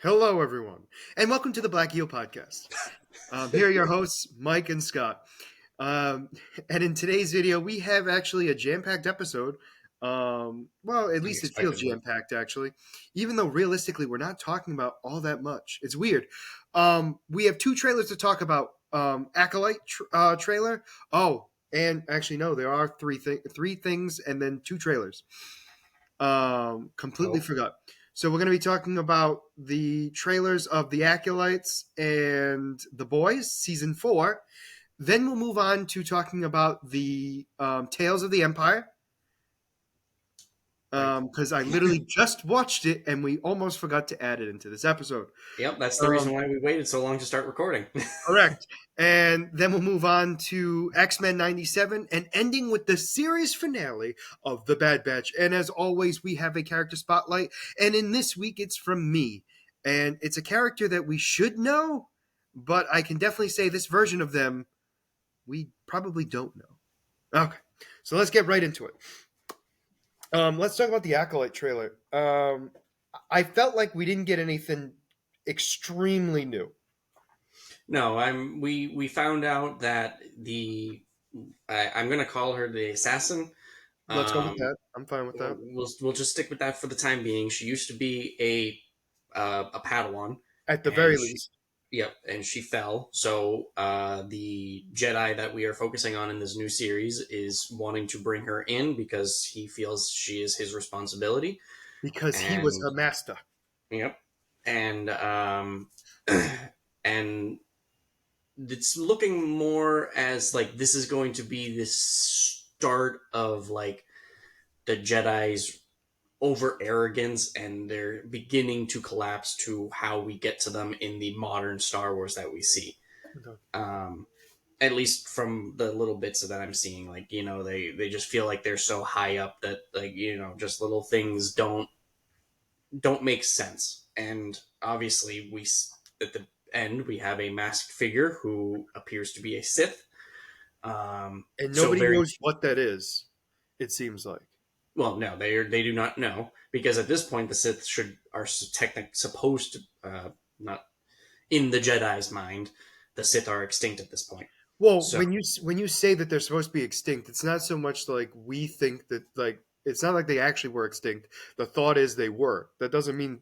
Hello, everyone, and welcome to the Black Eel Podcast. Here are your hosts, Mike and Scott. Um, and in today's video, we have actually a jam-packed episode. Well, at least it feels Unexpectedly. jam-packed, actually, even though realistically, we're not talking about all that much. It's weird. We have two trailers to talk about. Acolyte trailer. Oh, and actually, no, there are three things, and then two trailers. Completely Oh, forgot. So we're going to be talking about the trailers of The Acolytes and The Boys, season 4. Then we'll move on to talking about the Tales of the Empire, right. because I literally just watched it and we almost forgot to add it into this episode. Yep, that's the reason Um, why we waited so long to start recording. Correct. And then we'll move on to X-Men 97 and ending with the series finale of The Bad Batch. And as always, we have a character spotlight. And in this week, it's from me. And it's a character that we should know, but I can definitely say this version of them, we probably don't know. Okay. So let's get right into it. Let's talk about the Acolyte trailer. I felt like we didn't get anything extremely new. No, we found out that I'm gonna call her the assassin. Let's go with Um, that. I'm fine with that. we'll just stick with that for the time being. She used to be a Padawan, At the very and she least. yep, and she fell. So the Jedi that we are focusing on in this new series is wanting to bring her in because he feels she is his responsibility. Because he was And her master. yep, and and it's looking more as like this is going to be this start of like the Jedi's over arrogance, and they're beginning to collapse to how we get to them in the modern Star Wars that we see. Um, at least from the little bits that I'm seeing, like they just feel like they're so high up that just little things don't make sense. And obviously, we at the end we have a masked figure who appears to be a Sith. And So nobody very knows what that is, it seems like. well, no, they do not know because at this point the Sith are technically supposed to not in the Jedi's mind. The Sith are extinct at this point. Well, So when you say that they're supposed to be extinct, it's not so much like we think that, like, it's not like they actually were extinct. The thought is they were. That doesn't mean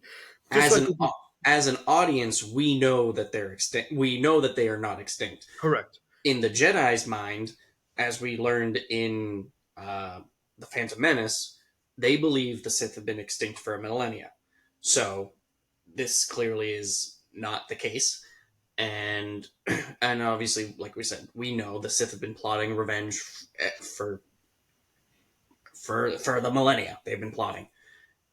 just as like an as an audience, we know that they're extinct. We know that they are not extinct. correct. In the Jedi's mind, as we learned in the Phantom Menace, they believe the Sith have been extinct for a millennia. So this clearly is not the case, and and obviously, like we said, we know the Sith have been plotting revenge for for the millennia. They've been plotting,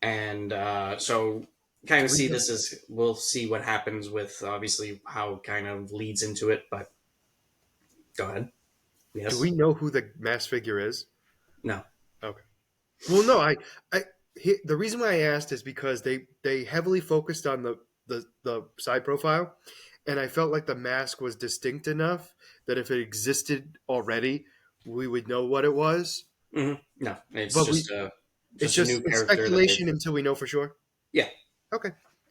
and so kind of Do we see know, this as we'll see what happens with obviously how it kind of leads into it. But go ahead. do Yes. we know who the mass figure is? No. Okay. Well, no, the reason why I asked is because they heavily focused on the side profile, and I felt like the mask was distinct enough that if it existed already, we would know what it was. No. It's But it's just a new it's character that they've speculation until we know for sure. yeah. Okay,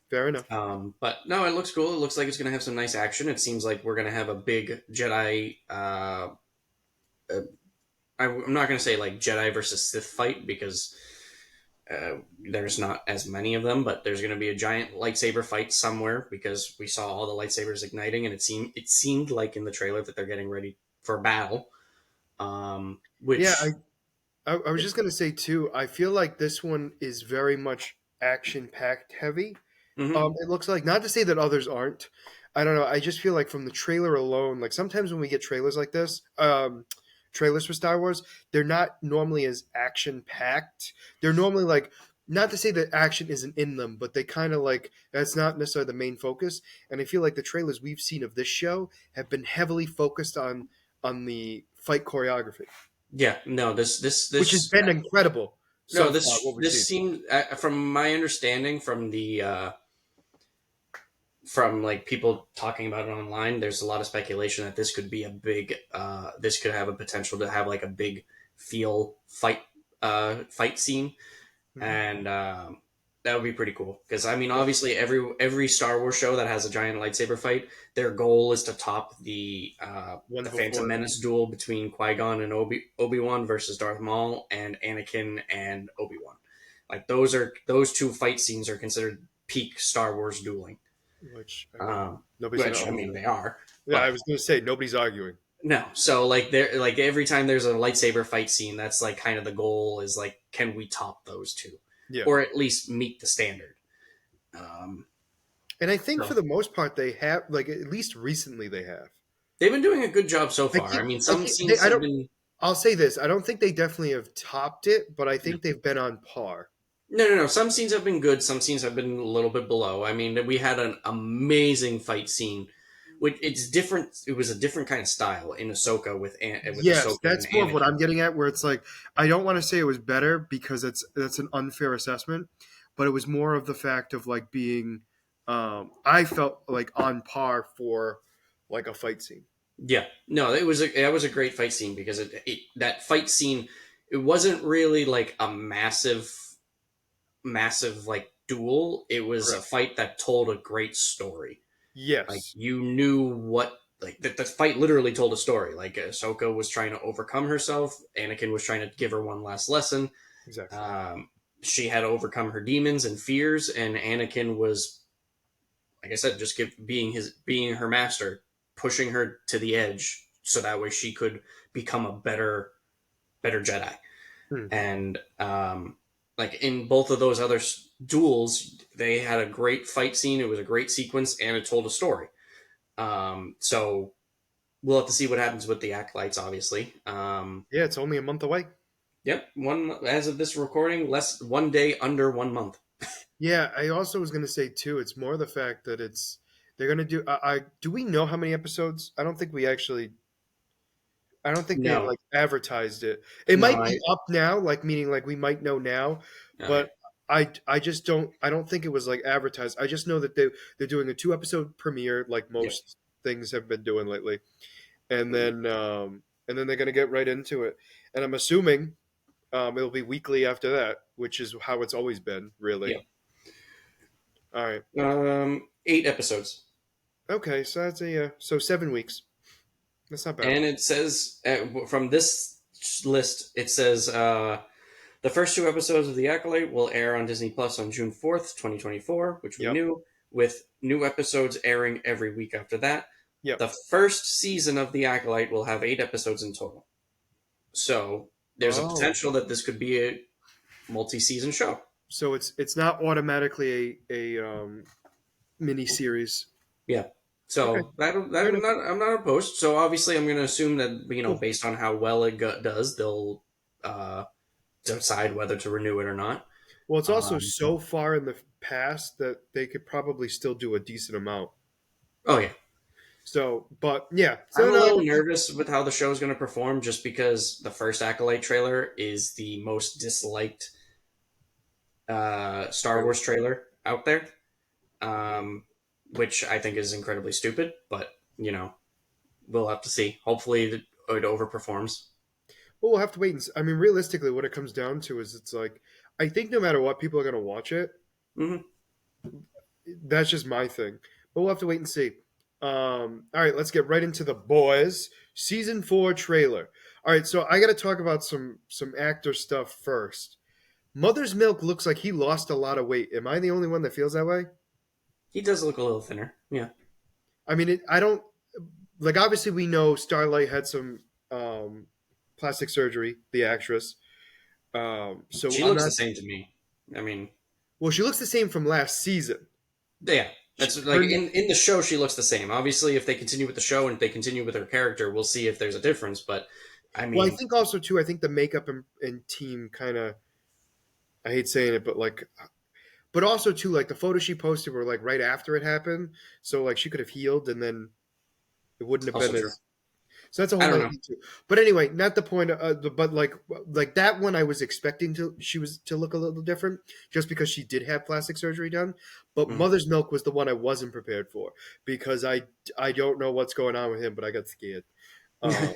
fair enough. But no, it looks cool. It looks like it's going to have some nice action. It seems like we're going to have a big Jedi. I'm not going to say like Jedi versus Sith fight because there's not as many of them, but there's going to be a giant lightsaber fight somewhere because we saw all the lightsabers igniting, and it seemed like in the trailer that they're getting ready for battle. Yeah, Which I was just gonna say too. I feel like this one is very much action packed heavy. mhm. It looks like, not to say that others aren't. I don't know. I just feel like from the trailer alone, like sometimes when we get trailers like this, trailers for Star Wars, they're not normally as action packed. They're normally like, not to say that action isn't in them, but they kind of like that's not necessarily the main focus. And I feel like the trailers we've seen of this show have been heavily focused on the fight choreography, Yeah, no, which has been incredible no so far. What we've seen. this seemed from my understanding from like people talking about it online, there's a lot of speculation that this could be a big this could have a potential to have like a big fight scene, Mhm. and That would be pretty cool because I mean, Yeah. obviously, every Star Wars show that has a giant lightsaber fight, their goal is to top One the Phantom before. Menace duel between Qui Gon and Obi Wan versus Darth Maul and Anakin and Obi Wan. Like those two fight scenes are considered peak Star Wars dueling. Which I mean, Um, nobody's gonna which I argue mean with. they are, Yeah, I but was gonna say nobody's arguing. no. So like there, like every time there's a lightsaber fight scene, that's like kind of the goal is like, can we top those two, Yeah. or at least meet the standard? Um, And I think for so the most part they have, like at least recently they have. they've been doing a good job so I far. I keep, mean, I some keep, they, scenes I have don't. been I'll say this: I don't think they definitely have topped it, but I no, think they've been on par. no. Some scenes have been good. Some scenes have been a little bit below. I mean, we had an amazing fight scene, which it's different. It was a different kind of style in Ahsoka with Yes, Ahsoka and that's more of what Anakin. I'm getting at. Where it's like I don't want to say it was better because that's an unfair assessment, but it was more of the fact of like being. I felt like on par for like a fight scene. Yeah, no, that was a great fight scene because that fight scene, it wasn't really like a massive like duel. It was a Correct. fight that told a great story. Like Yes. you knew what like the fight literally told a story. Like Ahsoka was trying to overcome herself. Anakin was trying to give her one last lesson. Exactly. Um, she had to overcome her demons and fears, and Anakin was, like I said, just being her master, pushing her to the edge, so that way she could become a better Jedi. Hmm. And like in both of those other duels, they had a great fight scene. It was a great sequence, and it told a story. So we'll have to see what happens with the acolytes, obviously. Yeah, it's only a month away. Yep, one as of this recording, less 1 day under 1 month. Yeah, I also was going to say too. It's more the fact that they're going to do. I do we know how many episodes? I don't think we actually. I don't think they've No, like advertised it. It no, might be up now, like meaning like we might know now, okay, but I just don't. I don't think it was like advertised. I just know that they're doing a 2 episode premiere, like yep. most things have been doing lately, and then they're going to get right into it. And I'm assuming it'll be weekly after that, which is how it's always been, really. Yep. All right. 8 episodes. Okay, so that's so 7 weeks. That's not bad. And it says from this list, it says the first 2 episodes of The Acolyte will air on Disney Plus on June 4th, 2024, which we Yep. knew, with new episodes airing every week after that. Yep. The first season of The Acolyte will have 8 episodes in total. So there's a Oh, potential that this could be a multi-season show. so it's not automatically a mini series. Yeah. Okay, So fair enough. I'm not opposed. So obviously, I'm going to assume that Cool. based on how well it does, they'll uh, decide whether to renew it or not. Well, it's also Um, so far in the past that they could probably still do a decent amount. oh yeah, So, but yeah, I'm so a no, little nervous with how the show is going to perform, just because the first Acolyte trailer is the most disliked Star Wars trailer out there, um, which I think is incredibly stupid. But we'll have to see. Hopefully, it overperforms. well, we'll have to wait and see. I mean, realistically, what it comes down to is it's like I think no matter what, people are going to watch it. Hmm. That's just my thing. But we'll have to wait and see. All right, let's get right into the boys. Season 4 trailer. All right, so I got to talk about some actor stuff first. Mother's Milk looks like he lost a lot of weight. Am I the only one that feels that way? He does look a little thinner. Yeah, I mean, I don't like. Obviously, we know Starlight had some plastic surgery. The actress. So she I'm looks not. the same to me. I mean, Well, she looks the same from last season. yeah, that's like Her in the show she looks the same. Obviously, if they continue with the show and if they continue with her character, we'll see if there's a difference. But I Well, I mean, think also too. I think the makeup and team kind of. I hate saying it, but like, but also too, like the photos she posted were like right after it happened, so like she could have healed, and then it wouldn't have also been true. as. So that's a I whole don't other know. thing too. But anyway, not the point. But like that one, I was expecting she was to look a little different, just because she did have plastic surgery done. But Mhm. Mother's Milk was the one I wasn't prepared for because I don't know what's going on with him, but I got scared. Uh,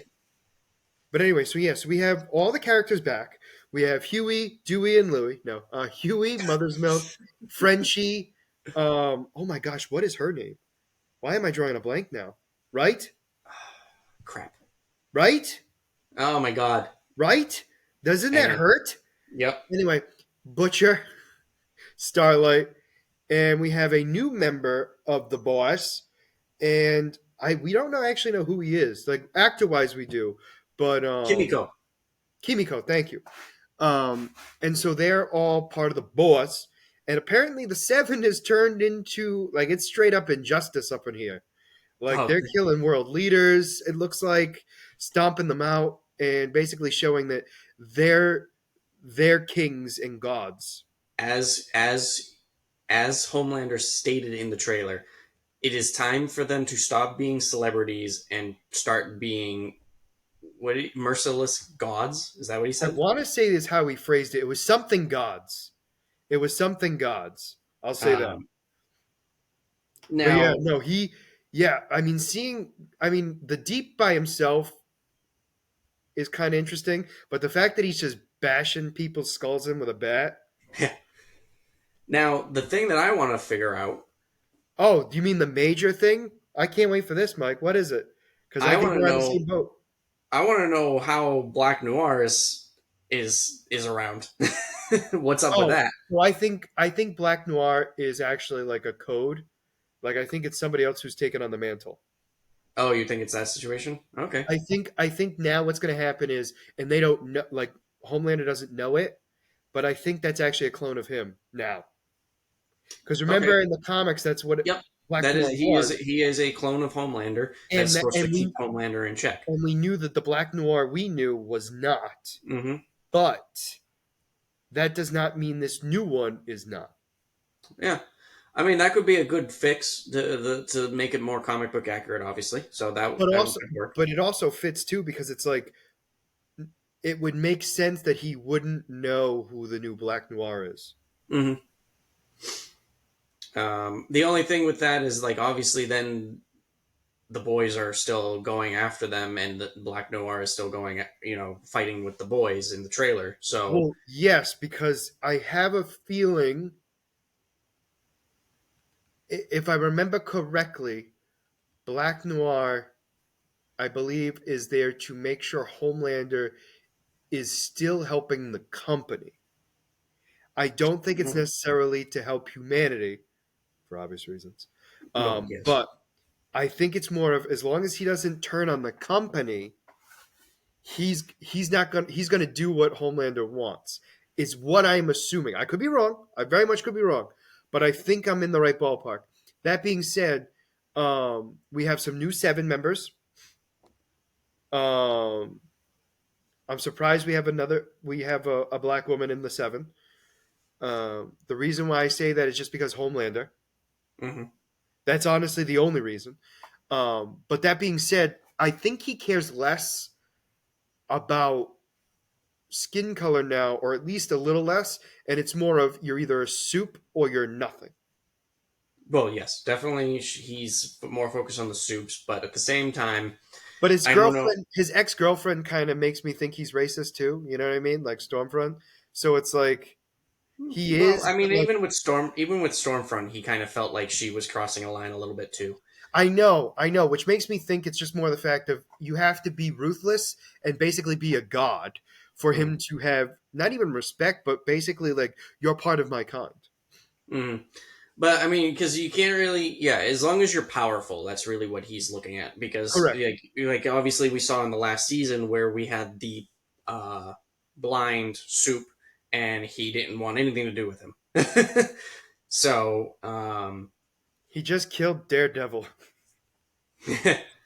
but anyway, so yes, we have all the characters back. We have Huey, Dewey, and Louie. No, Huey, Mother's Milk, Frenchie. Oh my gosh, what is her name? Why am I drawing a blank now? Right, Crap. right, Oh my god. right. Doesn't that Hang on. hurt? Yep. Anyway, Butcher, Starlight, and we have a new member of the boss, and I we don't know actually know who he is. Like actor wise, we do, but Kimiko. Kimiko, thank you. And so they're all part of the boss, and apparently the seven is turned into like it's straight up injustice up in here. Like Oh, they're killing world leaders. It looks like stomping them out and basically showing that they're kings and gods. as Homelander stated in the trailer, it is time for them to stop being celebrities and start being merciless gods. Is that what he I said? want to say this how he phrased it. It was something gods. It was something gods. I'll say that. Um, But yeah, now, no, yeah, I mean, the Deep by himself is kind of interesting, but the fact that he's just bashing people's skulls in with a bat. now the thing that I want to figure out, Oh, do you mean the major thing? I can't wait for this, Mike. What is it? Because I I think want to we're on the know, same boat. I want to know how Black Noir is around. What's up with Oh, that? well, I think Black Noir is actually like a code. Like I think it's somebody else who's taken on the mantle. Oh, you think it's that situation? Okay, I think now what's going to happen is, and they don't know, like Homelander doesn't know it, but I think that's actually a clone of him now. Because okay, remember in the comics, that's what yep. Black That is Noir he was, is a clone of Homelander that's and supposed to keep Homelander in check. we knew that the Black Noir we knew was not, Hmm. but that does not mean this new one is not. Yeah, I mean that could be a good fix to make it more comic book accurate, obviously. So But that also, would work. but it also fits too because it's like it would make sense that he wouldn't know who the new Black Noir is. Hmm. The only thing with that is like obviously then the boys are still going after them, and the Black Noir is still going, fighting with the boys in the trailer. So Well, yes, because I have a feeling, if I remember correctly, Black Noir, I believe, is there to make sure Homelander is still helping the company. I don't think it's necessarily to help humanity for obvious reasons. well, yes, But I think it's more of as long as he doesn't turn on the company, he's gonna do what Homelander wants. Is what I'm assuming. I could be wrong. I very much could be wrong, but I think I'm in the right ballpark. That being said, we have some new seven members. Um, I'm surprised we have another. We have a black woman in the seven. The reason why I say that is just because Homelander. hmm That's honestly the only reason. But that being said, I think he cares less about skin color now, or at least a little less, and it's more of you're either a soup or you're nothing. well, yes, definitely he's more focused on the soups, but at the same time, But his I don't know. girlfriend, his ex girlfriend, kind of makes me think he's racist too. You know what I mean? Like Stormfront. So it's like he Well, is, I but mean, like even with Stormfront, he kind of felt like she was crossing a line a little bit too. I know, which makes me think it's just more the fact of you have to be ruthless and basically be a god for Mm. him to have not even respect, but basically like you're part of my kind. Mm. But I mean, because you can't really, yeah. As long as you're powerful, that's really what he's looking at. Because Correct. like obviously we saw in the last season where we had the uh, blind soup, and he didn't want anything to do with him. So He just killed Daredevil.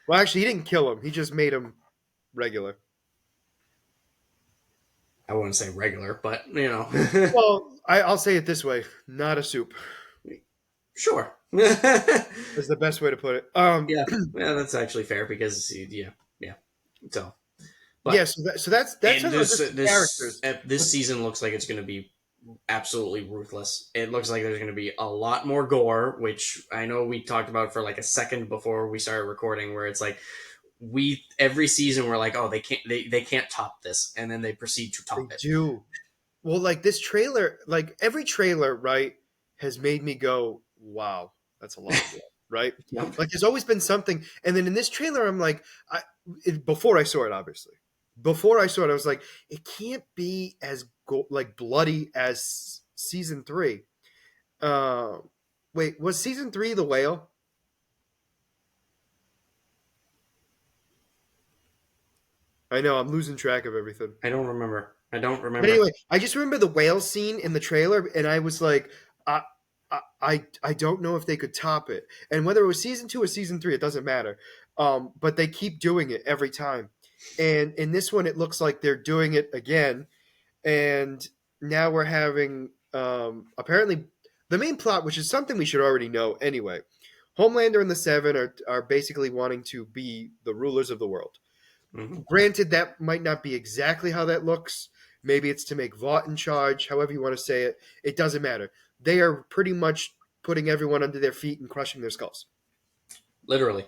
Well, actually, he didn't kill him. He just made him regular. I wouldn't say regular, but Well, I'll say it this way: not a soup sure. Yeah, is the best way to put it. yeah, that's actually fair because yeah. So, Yeah. but So that's and how just the characters. this season looks like it's going to be absolutely ruthless. It looks like there's going to be a lot more gore, which I know we talked about for like a second before we started recording, where it's like we every season we're like, oh, they can't top this, and then they proceed to They top it. do. Well, like this trailer, like every trailer, right, has made me go, "Wow, that's a lot of blood." Right? Yep. Like there's always been something, and then in this trailer, I'm like, before I saw it, obviously, before I saw it, I was like, it can't be as like bloody as season three. Uh, Wait, was season three the whale? I know I'm losing track of everything. I don't remember. I don't But remember. anyway, I just remember the whale scene in the trailer, and I was like, I don't know if they could top it. And whether it was season two or season three, it doesn't matter. But they keep doing it every time. And in this one, it looks like they're doing it again. And now we're having apparently the main plot, which is something we should already know anyway. Homelander and the Seven are basically wanting to be the rulers of the world. Hmm. Granted, that might not be exactly how that looks. Maybe it's to make Vought in charge, however you want to say it. It doesn't matter. They are pretty much putting everyone under their feet and crushing their skulls. Literally.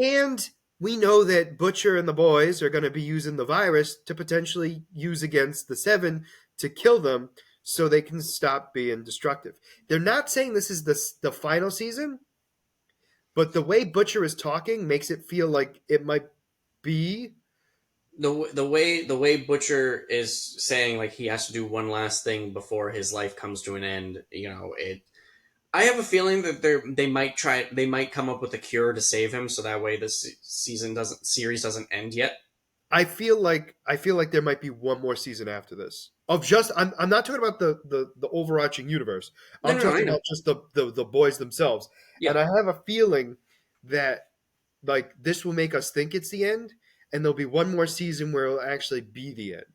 And we know that Butcher and the boys are going to be using the virus to potentially use against the Seven to kill them so they can stop being destructive. They're not saying this is the final season, but the way Butcher is talking makes it feel like it might be. The way Butcher is saying like he has to do one last thing before his life comes to an end. It. I have a feeling that they might come up with a cure to save him, so that way this series doesn't end yet. I feel like there might be one more season after this. Of just I'm not talking about the overarching universe. No, I'm no, no, I talking know. about just the boys themselves. Yeah, And I have a feeling that like this will make us think it's the end, and there'll be one more season where it'll actually be the end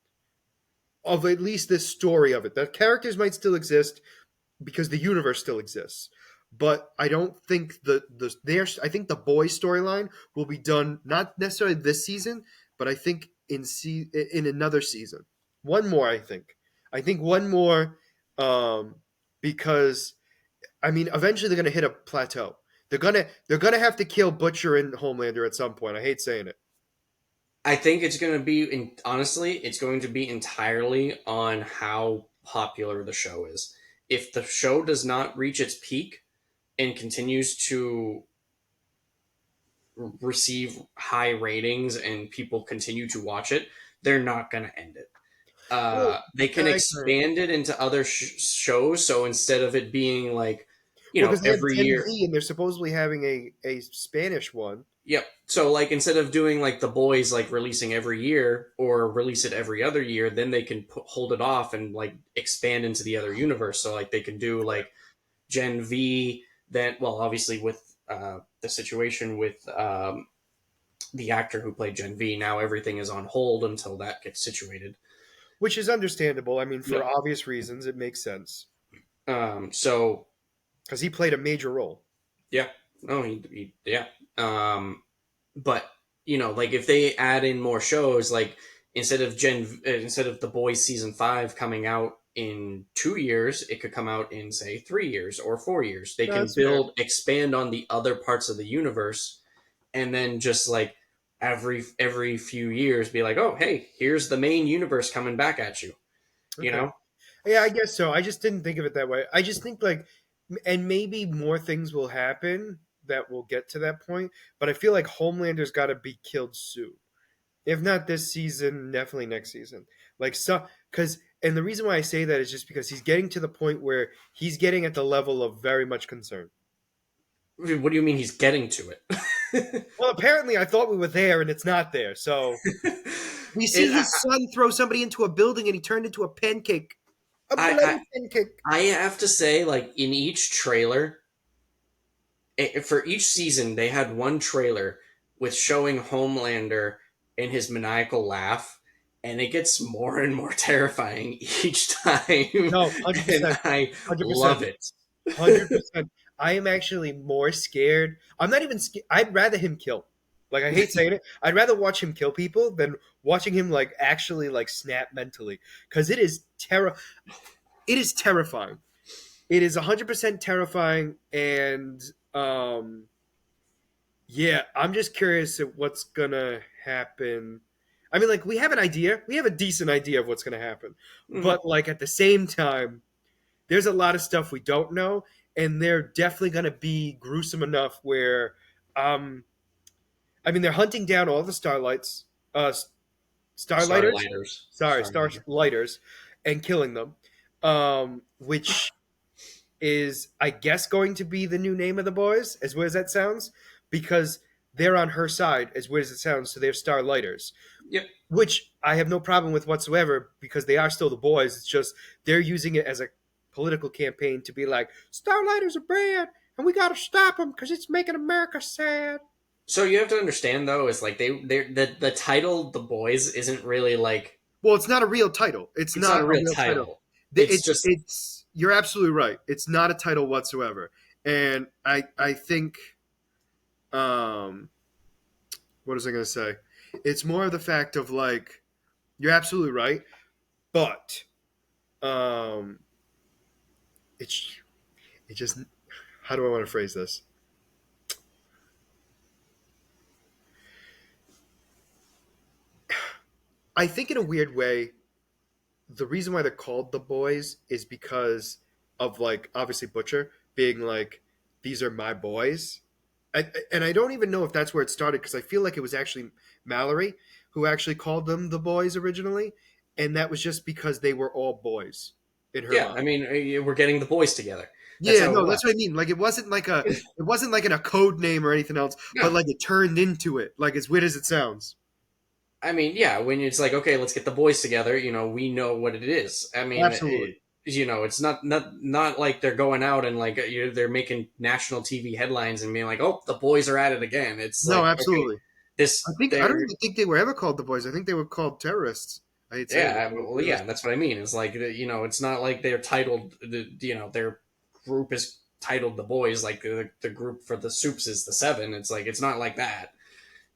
of at least this story of it. The characters might still exist because the universe still exists. But I don't think I think the boys storyline will be done not necessarily this season, but I think in another season. One more, I think. I think one more, because I mean, eventually they're gonna hit a plateau. They're gonna have to kill Butcher and Homelander at some point. I hate saying it. I think it's going to be. Honestly, it's going to be entirely on how popular the show is. If the show does not reach its peak and continues to receive high ratings and people continue to watch it, they're not going to end it. Well, They can I agree. expand it into other shows. So instead of it being like, Well, because they have every Gen year, V and they're supposedly having a Spanish one. yep. So like instead of doing like the boys like releasing every year or release it every other year, then they can hold it off and like expand into the other universe. So like they can do like Gen V. Then well, obviously with the situation with the actor who played Gen V, now everything is on hold until that gets situated. Which is understandable. I mean, for Yep. obvious reasons, it makes sense So because he played a major role. yeah, no, yeah. But like if they add in more shows, like instead of the boys season 5 coming out in 2 years, it could come out in say 3 years or 4 years. They No, can that's fair. expand on the other parts of the universe, and then just like every few years, be like, oh hey, here's the main universe coming back at you. You Okay. know, Yeah, I guess so. I just didn't think of it that way. I just think like, and maybe more things will happen that will get to that point. But I feel like Homelander's got to be killed soon. If not this season, definitely next season. Like so, because and the reason why I say that is just because he's getting to the point where he's getting at the level of very much concern. what do you mean he's getting to it? Well, apparently I thought we were there and it's not there. So we it, see his son throw somebody into a building and he turned into a pancake. A I bloody pancake. I have to say, like in each trailer, for each season, they had one trailer with showing Homelander and his maniacal laugh, and it gets more and more terrifying each time, No, and 100%. I 100%. love it. 100%. I am actually more scared. I'm not even scared. I'd rather him kill. Like I hate saying it. I'd rather watch him kill people than watching him like actually like snap mentally cuz it is terrifying. It is 100% terrifying and um Yeah, I'm just curious at what's gonna happen. I mean, like we have an idea, we have a decent idea of what's gonna happen, Hmm. but like at the same time, there's a lot of stuff we don't know, and they're definitely gonna be gruesome enough where, um, I mean, they're hunting down all the starlights, starlighters, Starlighters. sorry, Starlighter. starlighters, and killing them, which is, I guess, going to be the new name of the boys, as weird as that sounds, because they're on her side, as weird as it sounds, so they're Starlighters, Yep. which I have no problem with whatsoever because they are still the boys. It's just they're using it as a political campaign to be like, Starlighters are bad, and we got to stop them because it's making America sad. So you have to understand though, is like the title "The Boys" isn't really like Well, it's not a real title. It's it's not not a a real real title. title. It's just It's you're absolutely right. It's not a title whatsoever, and I think um what was I going to say? It's more of the fact of like you're absolutely right, but um, it's it just how do I want to phrase this? I think in a weird way, the reason why they're called the boys is because of like obviously Butcher being like these are my boys. And I don't even know if that's where it started because I feel like it was actually Mallory who actually called them the boys originally, and that was just because they were all boys in her yeah. mind. I mean, we're getting the boys together. That's Yeah, how it no, was. that's what I mean. Like it wasn't like in a code name or anything else, but No, like it turned into it. Like as weird as it sounds. I mean, yeah. When it's like, okay, let's get the boys together. We know what it is. I mean, Absolutely. it's not like they're going out and like they're making national TV headlines and being like, oh, the boys are at it again. It's No, like, okay, absolutely. this I don't they're even think they were ever called the boys. I think they were called terrorists. I hate saying it. Yeah, well, yeah, that's what I mean. It's like it's not like they're titled. Their group is titled the boys. Like the group for the soups is the seven. It's like it's not like that.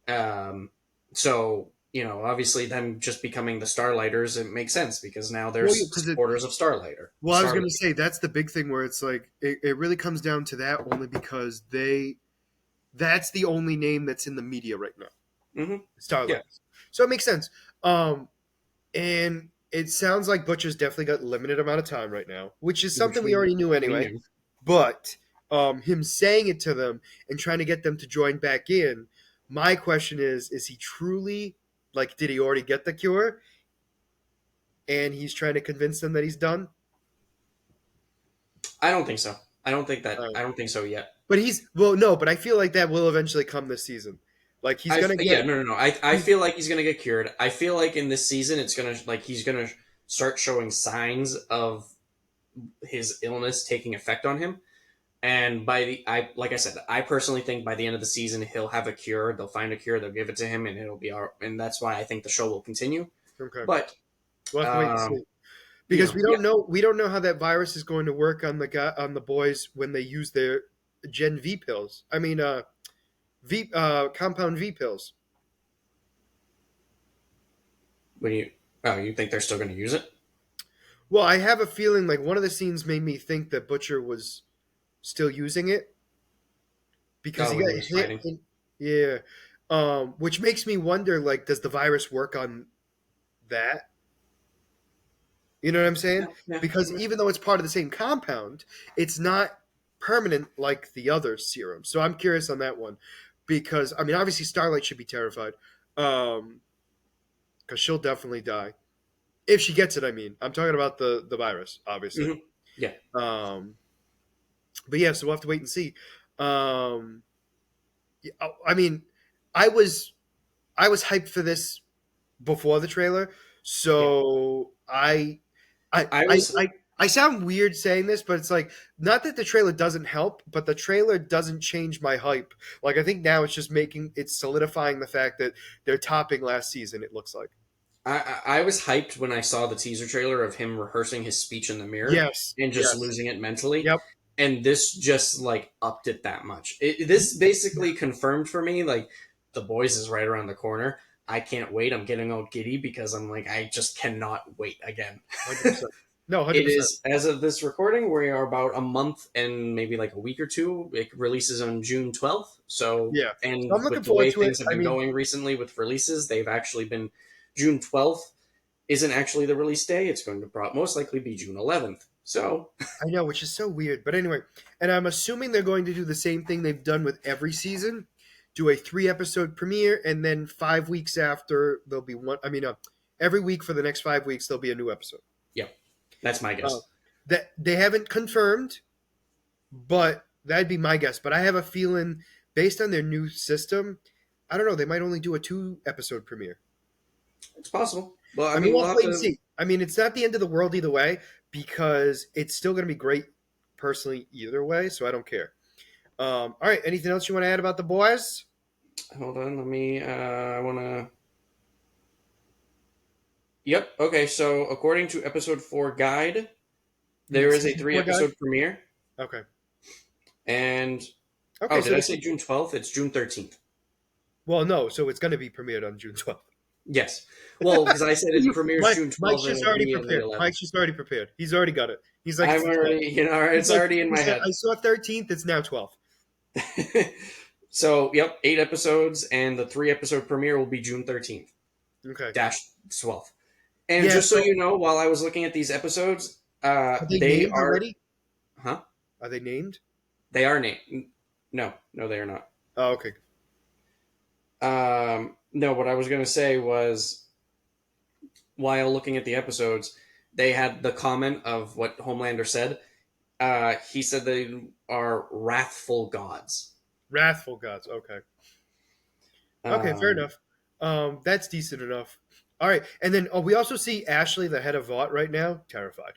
Um, so obviously, them just becoming the Starlighters, it makes sense because now Well, there's because it. supporters of Starlighter. Well, I was going Starlight. to say that's the big thing where it's like it really comes down to that only because they that's the only name that's in the media right now. Mm-hmm. Yeah, Starlight. So it makes sense. Um, and it sounds like Butcher's definitely got limited amount of time right now, which is which something we already knew we anyway. knew. But him saying it to them and trying to get them to join back in, my question is he truly like did he already get the cure and he's trying to convince them that he's done? I don't think so. I don't think that. Uh, I don't think so yet. but he's well, no, but I feel like that will eventually come this season. Like he's gonna get Yeah, no. I he's feel like he's gonna get cured. I feel like in this season it's gonna like he's gonna start showing signs of his illness taking effect on him. And by the I like I said, I personally think by the end of the season he'll have a cure. They'll find a cure. They'll give it to him, and it'll be all. And that's why I think the show will continue. okay. But We'll have to wait and see. Because yeah, we don't know how that virus is going to work on the guy on the boys when they use their Gen V pills. I mean V compound V pills. when you think they're still going to use it? Well, I have a feeling like one of the scenes made me think that Butcher was still using it because Oh, he when got he was hit. fighting. Yeah, which makes me wonder like, does the virus work on that? You know what I'm Yeah, saying? yeah. Because even though it's part of the same compound, it's not permanent like the other serum. So I'm curious on that one because I mean, obviously Starlight should be terrified because she'll definitely die if she gets it. I mean, I'm talking about the virus, obviously. Hmm. Yeah. Um, but yeah, so we'll have to wait and see. Um, yeah, I mean, I was I was hyped for this before the trailer, Yeah. so I I I was I I sound weird saying this, but it's like not that the trailer doesn't help, but the trailer doesn't change my hype. Like I think now it's just making it's solidifying the fact that they're topping last season. It looks like I was hyped when I saw the teaser trailer of him rehearsing his speech in the mirror yes, and just yes, losing it mentally. yep. And this just like upped it that much. This basically confirmed for me like the boys is right around the corner. I can't wait. I'm getting all giddy because I'm like I just cannot wait again. 100%. No, It 100%. is, as of this recording, we are about a month and maybe like a week or two. It releases on June 12th. So, Yeah. So I'm and looking with the forward way to it. things have I been mean, going recently with releases, they've actually been June 12th isn't actually the release day. It's going to most likely be June 11th. So, I know, which is so weird. But anyway, and I'm assuming they're going to do the same thing they've done with every season, do a 3 episode premiere, and then 5 weeks after there'll be one. I mean, every week for the next 5 weeks there'll be a new episode. yeah, that's my Uh, guess. that they haven't confirmed, but that'd be my guess. But I have a feeling, based on their new system, I don't know. They might only do a 2 episode premiere. It's possible. Well, I I mean, mean, we'll we'll have to have wait and to. see. I mean, it's not the end of the world either way because it's still going to be great, personally, either way. So I don't care. All right. Anything else you want to add about the boys? Hold on. Let me. I want to. Yep. Okay. So, according to episode 4 guide, You mean there is a season three 4 guy? episode premiere. Okay. And Okay. oh, So did I the say June 12th? It's June 13th. well, no. So it's going to be premiered on June 12th. Yes. Well, because I said it You, premieres June Mike's 12th and just it'll already be on the prepared. Mike's 11th. just already prepared. He's already got it. He's like, it's I'm the 12th. already, He's it's like, already in he my said, head. I saw 13th. It's now 12th. So, yep, 8 episodes, and the 3 episode premiere will be June 13th Okay. dash 12th. And Yeah. just so So you know, while I was looking at these episodes, are they they named are, already? huh? Are they named? They are named. No, no, they are not. Oh, okay. No, what I was going to say was while looking at the episodes, they had the comment of what Homelander said. He said they are wrathful gods. Wrathful gods. Okay. Okay, fair Um, enough. That's decent enough. All right, and then we also see Ashley, the head of Vought, right now, terrified,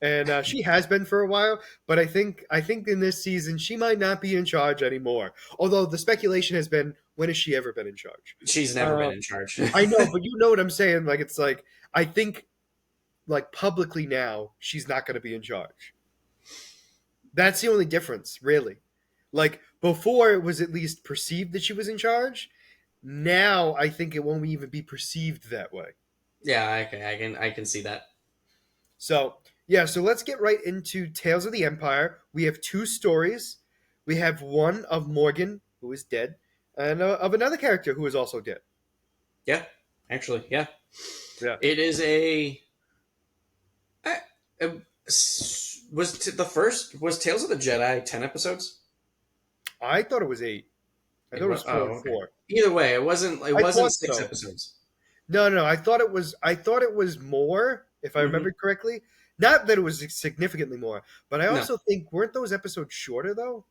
and she has been for a while. But I think in this season she might not be in charge anymore. Although the speculation has been, when has she ever been in charge? she's never been Uh, in charge. I know, but you know what I'm saying. Like it's like I think like publicly now she's not going to be in charge. That's the only difference, really. Like before, it was at least perceived that she was in charge. Now, I think it won't even be perceived that way. Yeah, I can see that. So, yeah, so let's get right into Tales of the Empire. We have 2 stories. We have one of Morgan, who is dead, and of another character who is also dead. Yeah, actually, yeah. Yeah. It is a. I- uh, the first was Tales of the Jedi 10 episodes? I thought it was 8. I It thought it was was 4 oh and okay. 4. Either way, it wasn't. It I wasn't thought 6 episodes. no, no, I thought it was. I thought it was more, if I Hmm. remember correctly. Not that it was significantly more, but I No, also think weren't those episodes shorter though?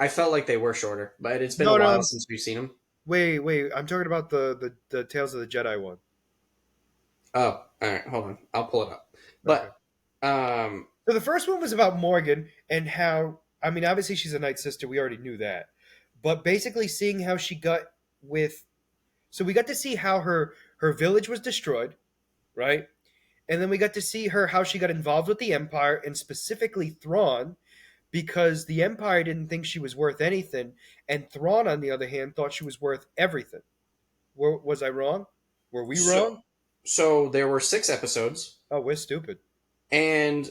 I felt like they were shorter, but it's been a No, while no. since we've seen them. Wait. I'm talking about the Tales of the Jedi one. Oh, all right. Hold on, I'll pull it up. Okay. But um, So the first one was about Morgan and how. I mean, obviously she's a Night Sister. We already knew that, but basically seeing how she got with. So we got to see how her village was destroyed, right? And then we got to see her how she got involved with the Empire and specifically Thrawn, because the Empire didn't think she was worth anything, and Thrawn, on the other hand, thought she was worth everything. Was I wrong? Were we so wrong? so there were 6 episodes, Oh, we're stupid. and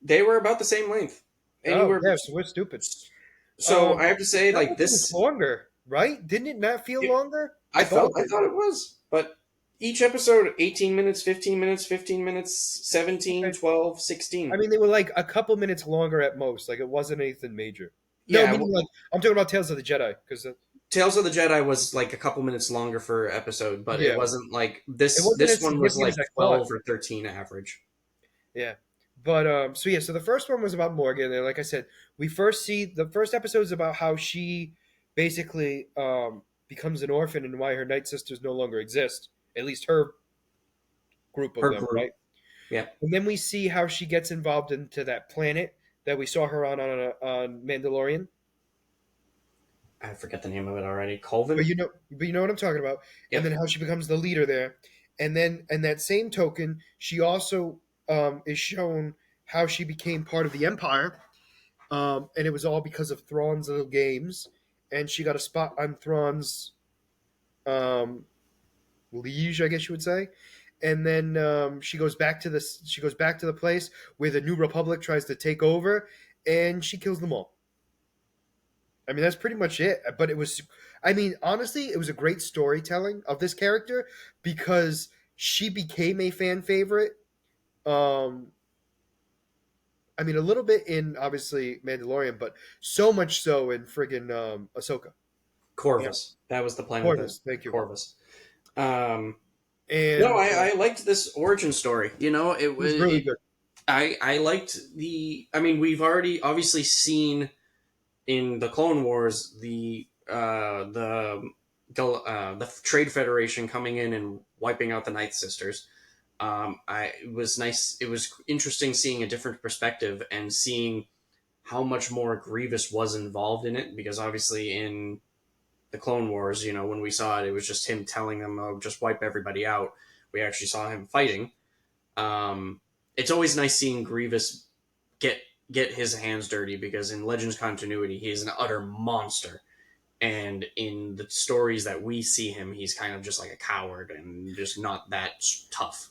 they were about the same length. Oh, Anywhere. yeah, so we're stupid. So I have to say, I felt like like it was this, longer, right? Didn't it not feel longer? I thought it was, but each episode 18 minutes, 15 minutes, 15 minutes, 17, Okay. 12, I 16. mean, they were like a couple minutes longer at most. Like it wasn't anything major. No, Yeah, meaning like I'm talking about Tales of the Jedi because Tales of the Jedi was like a couple minutes longer for episode, but it yeah, wasn't like it this. wasn't This as one was significant like as I thought. 12 or 13 average. Yeah. But so yeah, so the first one was about Morgan, and like I said, we first see the first episode is about how she basically becomes an orphan and why her Night Sisters no longer exist. At least her group of Her them, group. right? Yeah, And then we see how she gets involved into that planet that we saw her on Mandalorian. I forget the name of it already. But Colvin. you know what I'm talking about. And then Yep. how she becomes the leader there. And then, and that same token, she also is shown how she became part of the Empire, and it was all because of Thrawn's little games. And she got a spot on Thrawn's um, liege, I guess you would say. and then she goes back to the place where the New Republic tries to take over, and she kills them all. I mean, that's pretty much it. But it was, I mean, honestly, it was a great storytelling of this character because she became a fan favorite. Um, I mean, a little bit in obviously Mandalorian, but so much so in friggin' Ahsoka. Yeah, Corvus. That was the planet that Corvus. Thank you. Corvus. Um, no, And I liked this origin story. You know, it was really good. I liked the. I mean, we've already obviously seen in the Clone Wars the Trade Federation coming in and wiping out the Ninth Sisters. It was nice. It was interesting seeing a different perspective and seeing how much more Grievous was involved in it, because obviously in the Clone Wars, you know, when we saw it, it was just him telling them, "Oh, just wipe everybody out." We actually saw him fighting. It's always nice seeing Grievous get get his hands dirty, because in Legends continuity, he is an utter monster. And in the stories that we see him, he's kind of just like a coward and just not that tough.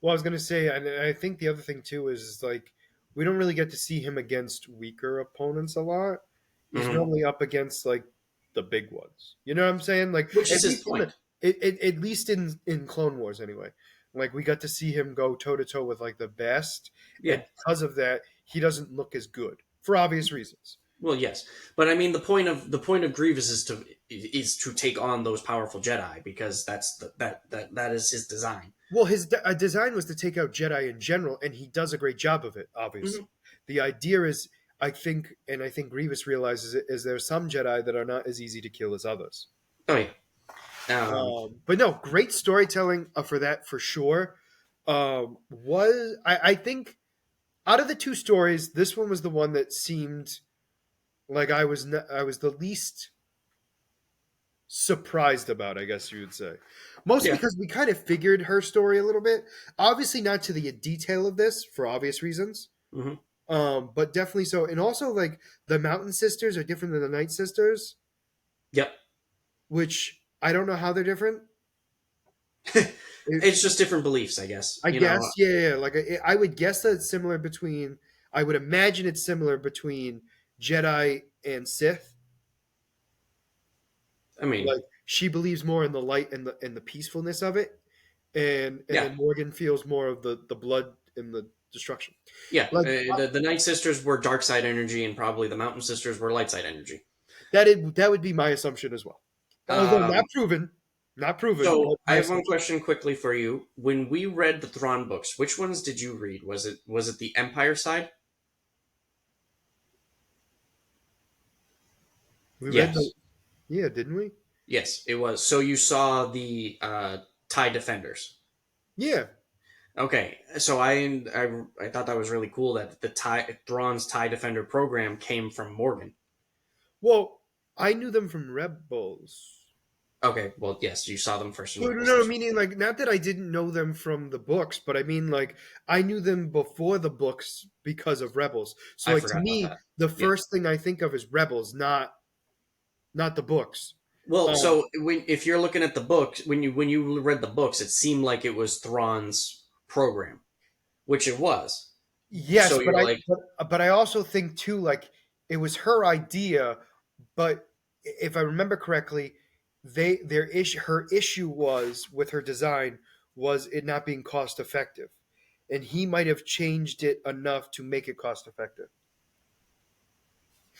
Well, I was gonna say, and I think the other thing too is like we don't really get to see him against weaker opponents a lot. He's Hmm. normally up against like the big ones. You know what I'm saying? Like Which is at his least in point. at least in Clone Wars anyway. Like we got to see him go toe to toe with like the best, Yeah. and because of that, he doesn't look as good for obvious reasons. Well, yes, but I mean the point of Grievous is to take on those powerful Jedi, because that is his design. Well, his design was to take out Jedi in general, and he does a great job of it. Hmm. Obviously, the idea is, I think Grievous realizes it, is there some Jedi that are not as easy to kill as others. Oh yeah. But no, great storytelling for that for sure. I think out of the two stories, this one was the one that seemed like I was the least surprised about, I guess you would say. Mostly Yeah. because we kind of figured her story a little bit. Obviously, not to the detail of this for obvious reasons, Hmm. but definitely so. And also, like the Mountain Sisters are different than the Night Sisters, Yep. which I don't know how they're different. It, It's just different beliefs, I guess. I You know. guess, yeah. Like I would guess that it's similar between. I would imagine it's similar between Jedi and Sith. I mean, Like she believes more in the light and the peacefulness of it, and yeah, then Morgan feels more of the blood and the destruction. yeah. Like The Night Sisters were dark side energy, and probably the Mountain Sisters were light side energy. that would be my assumption as well. Although Um, not proven, so but I my have one assumption. question quickly for you. When we read the Thrawn books, which ones did you read? Was it the Empire side? We read the Yes. yeah, didn't we? Yes, it was. So you saw the TIE Defenders. Yeah. Okay, so I thought that was really cool that the Thrawn's TIE Defender program came from Morgan. Well, I knew them from Rebels. Okay, well, yes, you saw them first in No, no, Rebels. no, That's right. meaning like not that I didn't know them from the books, but I mean like I knew them before the books because of Rebels. So I like to forgot about me, that. the Yeah. first thing I think of is Rebels, not the books. Well, Um, so if you're looking at the books, when you read the books, it seemed like it was Thrawn's program, which it was. yes, So you're like, but I also think too like it was her idea, but if I remember correctly, her issue was with her design was it not being cost effective, and he might have changed it enough to make it cost effective.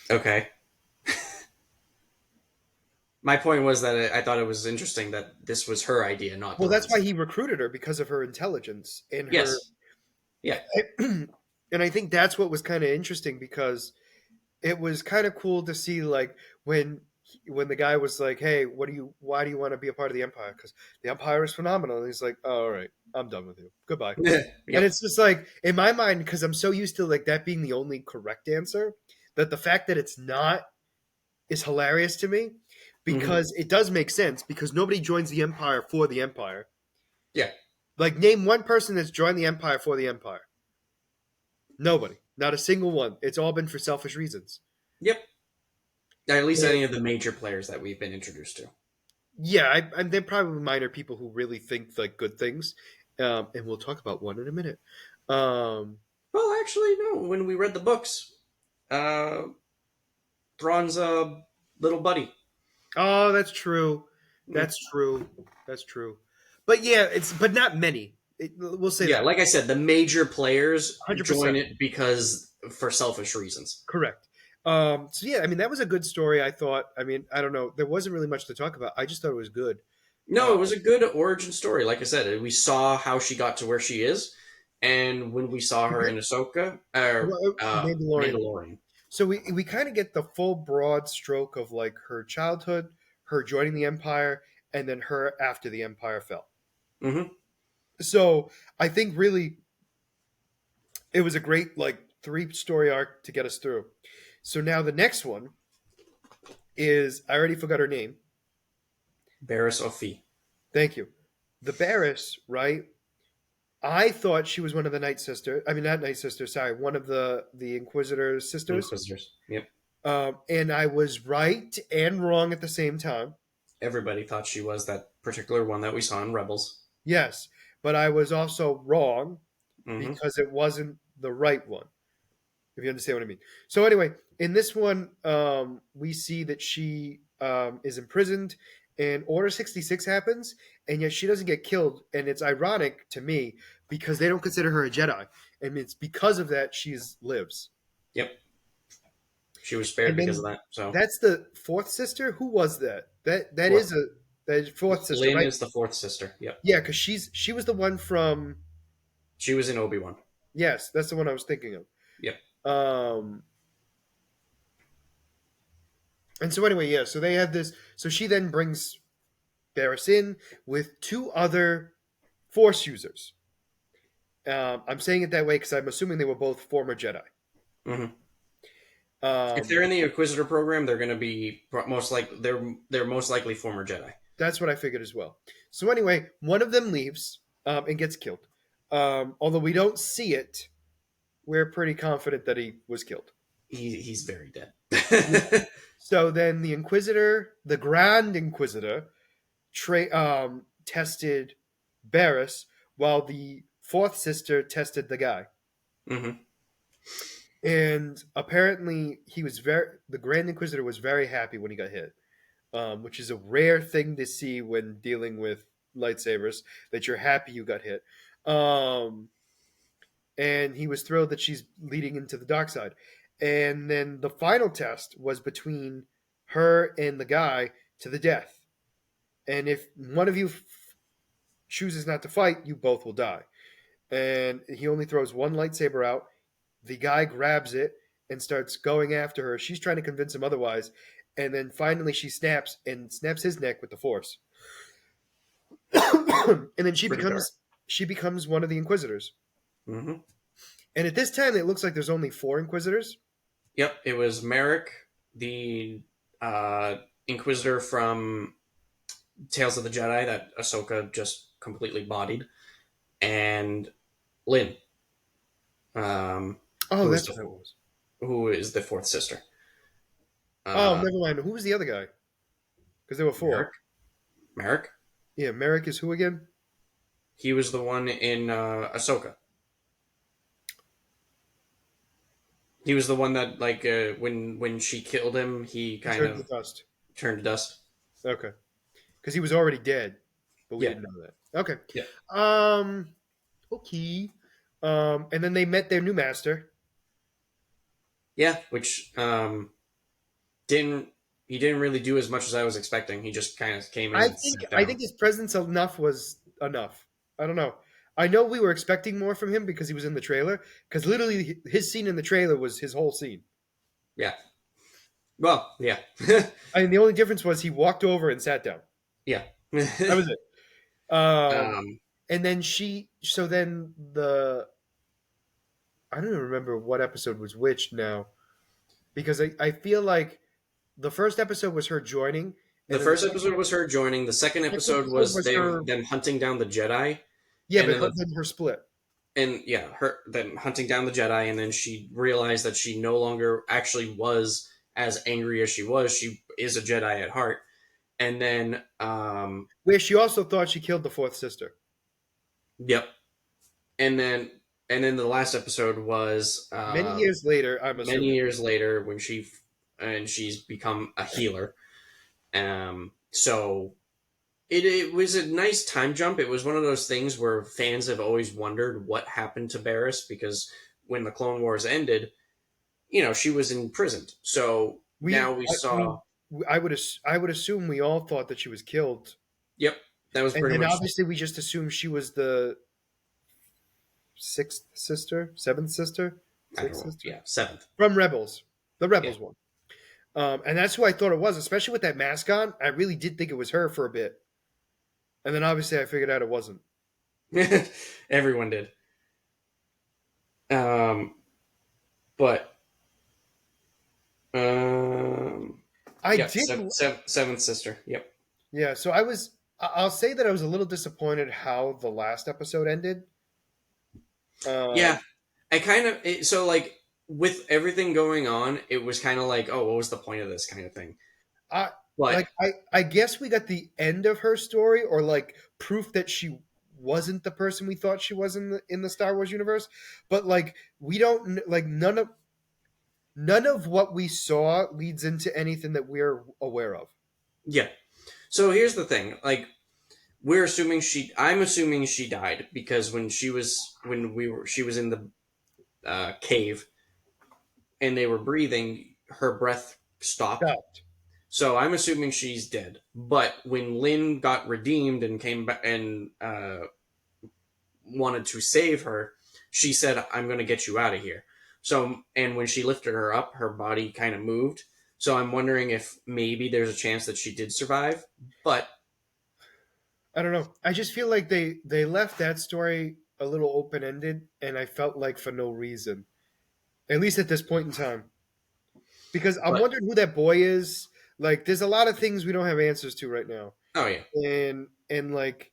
okay. My point was that I thought it was interesting that this was her idea, not Well, that's why Thrawn's. he recruited her because of her intelligence and her, Yes. Yeah. and I think that's what was kind of interesting because it was kind of cool to see like when the guy was like, "Hey, why do you want to be a part of the Empire? Because the Empire is phenomenal." And he's like, "Oh, all right, I'm done with you. Goodbye." And Yep. it's just like in my mind because I'm so used to like that being the only correct answer that the fact that it's not is hilarious to me Hmm. because it does make sense because nobody joins the Empire for the Empire. Yeah. Like name one person that's joined the Empire for the Empire. Nobody. Not a single one. It's all been for selfish reasons. Yep. At least any of the major players that we've been introduced to. Yeah, and they're probably minor people who really think like good things, And we'll talk about one in a minute. Um, Well, actually, no. When we read the books, uh, Thrawn's little buddy. oh, that's true. Yeah. That's true. That's true. But yeah, it's but not many. We'll say Yeah, that. like I said, the major players 100%. join it because for selfish reasons. Correct. So yeah, I mean that was a good story. I thought. I mean, I don't know. There wasn't really much to talk about. I just thought it was good. No, Uh, it was a good origin story. Like I said, we saw how she got to where she is, and when we saw her in Ahsoka, well, Mandalorian. Mandalorian. So we kind of get the full broad stroke of like her childhood, her joining the Empire, and then her after the Empire fell. Hmm. So I think really it was a great like three-story arc to get us through. So now the next one is I already forgot her name. Barris Ophi, Thank you. The Barris, right? I thought she was one of the Night Sisters. I mean, not Night Sisters. Sorry, one of the Inquisitor's sisters. Inquisitors. Yep. And I was right and wrong at the same time. Everybody thought she was that particular one that we saw in Rebels. Yes, but I was also wrong Hmm. because it wasn't the right one. If you understand what I mean. So anyway, in this one, we see that she is imprisoned, and Order 66 happens, and yet she doesn't get killed. And it's ironic to me because they don't consider her a Jedi, and it's because of that she lives. Yep. She was spared And because of then that. So that's the fourth sister. Who was that? That fourth. is a that is fourth sister, Lynn right? is the fourth sister. Yep. Yeah, because she was the one from. She was in Obi-Wan. Yes, that's the one I was thinking Yep. of. And so anyway, yeah. So they had this. So she then brings Barris in with two other Force users. I'm saying it that way because I'm assuming they were both former Jedi. Hmm. If Um, they're in the Inquisitor program, they're going to be most like they're most likely former Jedi. that's what I figured as well. So anyway, one of them leaves and gets killed. Although we don't see it, we're pretty confident that he was killed. He's very dead. So then the Inquisitor, the Grand Inquisitor, tested Barris, while the fourth sister tested the guy. Hmm. And apparently, the Grand Inquisitor was very happy when he got hit, which is a rare thing to see when dealing with lightsabers. That you're happy you got hit, um, and he was thrilled that she's leading into the dark side. And then the final test was between her and the guy to the death. And if one of you chooses not to fight, you both will die. And he only throws one lightsaber out. The guy grabs it and starts going after her. She's trying to convince him otherwise. And then finally she snaps and snaps his neck with the force. And then Pretty dark. she becomes one of the Inquisitors. Hmm. And at this time it looks like there's only four Inquisitors. Yep, it was Merrick, the Inquisitor from Tales of the Jedi that Ahsoka just completely bodied, and Lynn, um, Oh, who is that's the what it was. fourth sister. Oh, Uh, never mind. Who was the other guy? Because there were four. Merrick. Merrick. Yeah, Merrick is who again? He was the one in Ahsoka. He was the one that like when she killed him, he He kind turned to of dust. turned to dust. Okay. Because he was already dead, but we Yeah. didn't know that. Okay. Yeah. Um. Okay. And then they met their new master. Yeah, which didn't he didn't really do as much as I was expecting. He just kind of came in I and think sat I down. think his presence enough was enough. I don't know. I know we were expecting more from him because he was in the trailer. Because literally, his scene in the trailer was his whole scene. Yeah. Well, yeah. I mean, the only difference was he walked over and sat down. Yeah. That was it. Um, um, and then she. So then the. I don't even remember what episode was which now, because I feel like the first episode was her joining, the and then the first second episode was her joining. The second episode episode was was her. them hunting down the Jedi, Yeah, and but then then her split. her then hunting down the Jedi, and then she realized that she no longer actually was as angry as she was. She is a Jedi at heart, and then Where she also thought she killed the fourth sister. Yep. And then the last episode was Many years later, I'm many assuming. years later when she's become a healer. So it was a nice time jump. It was one of those things where fans have always wondered what happened to Barris because when the Clone Wars ended, she was imprisoned. So We, now we I saw. mean, I would assume we all thought that she was killed, Yep, that was and pretty then much. obviously we just assumed she was the sixth sister, seventh sister, I don't sixth know. sister Yeah, seventh. from Rebels, the Yeah. Rebels one. And that's who I thought it was, especially with that mask on. I really did think it was her for a bit, and then obviously I figured out it wasn't. Everyone did. Um, but I yep, did, seventh sister. Yep. yeah. So I was. I'll say that I was a little disappointed how the last episode ended. Yeah, Um, I kind of so like with everything going on, it was kind of like, oh, what was the point of this kind of thing? I But I guess we got the end of her story, or like proof that she wasn't the person we thought she was in the Star Wars universe. But like we don't like none of what we saw leads into anything that we're aware of. yeah, so here's the thing: like I'm assuming she died because she was in the cave and they were breathing, her breath stopped. Stopped. So I'm assuming she's dead. But when Lynn got redeemed and came back and wanted to save her, she said, "I'm going to get you out of here." So, and when she lifted her up, her body kind of moved. So I'm wondering if maybe there's a chance that she did survive. But I don't know. I just feel like they left that story a little open ended, and I felt like for no reason, at least at this point in time, because I'm but wondering who that boy is. Like, there's a lot of things we don't have answers to right now, oh yeah, and like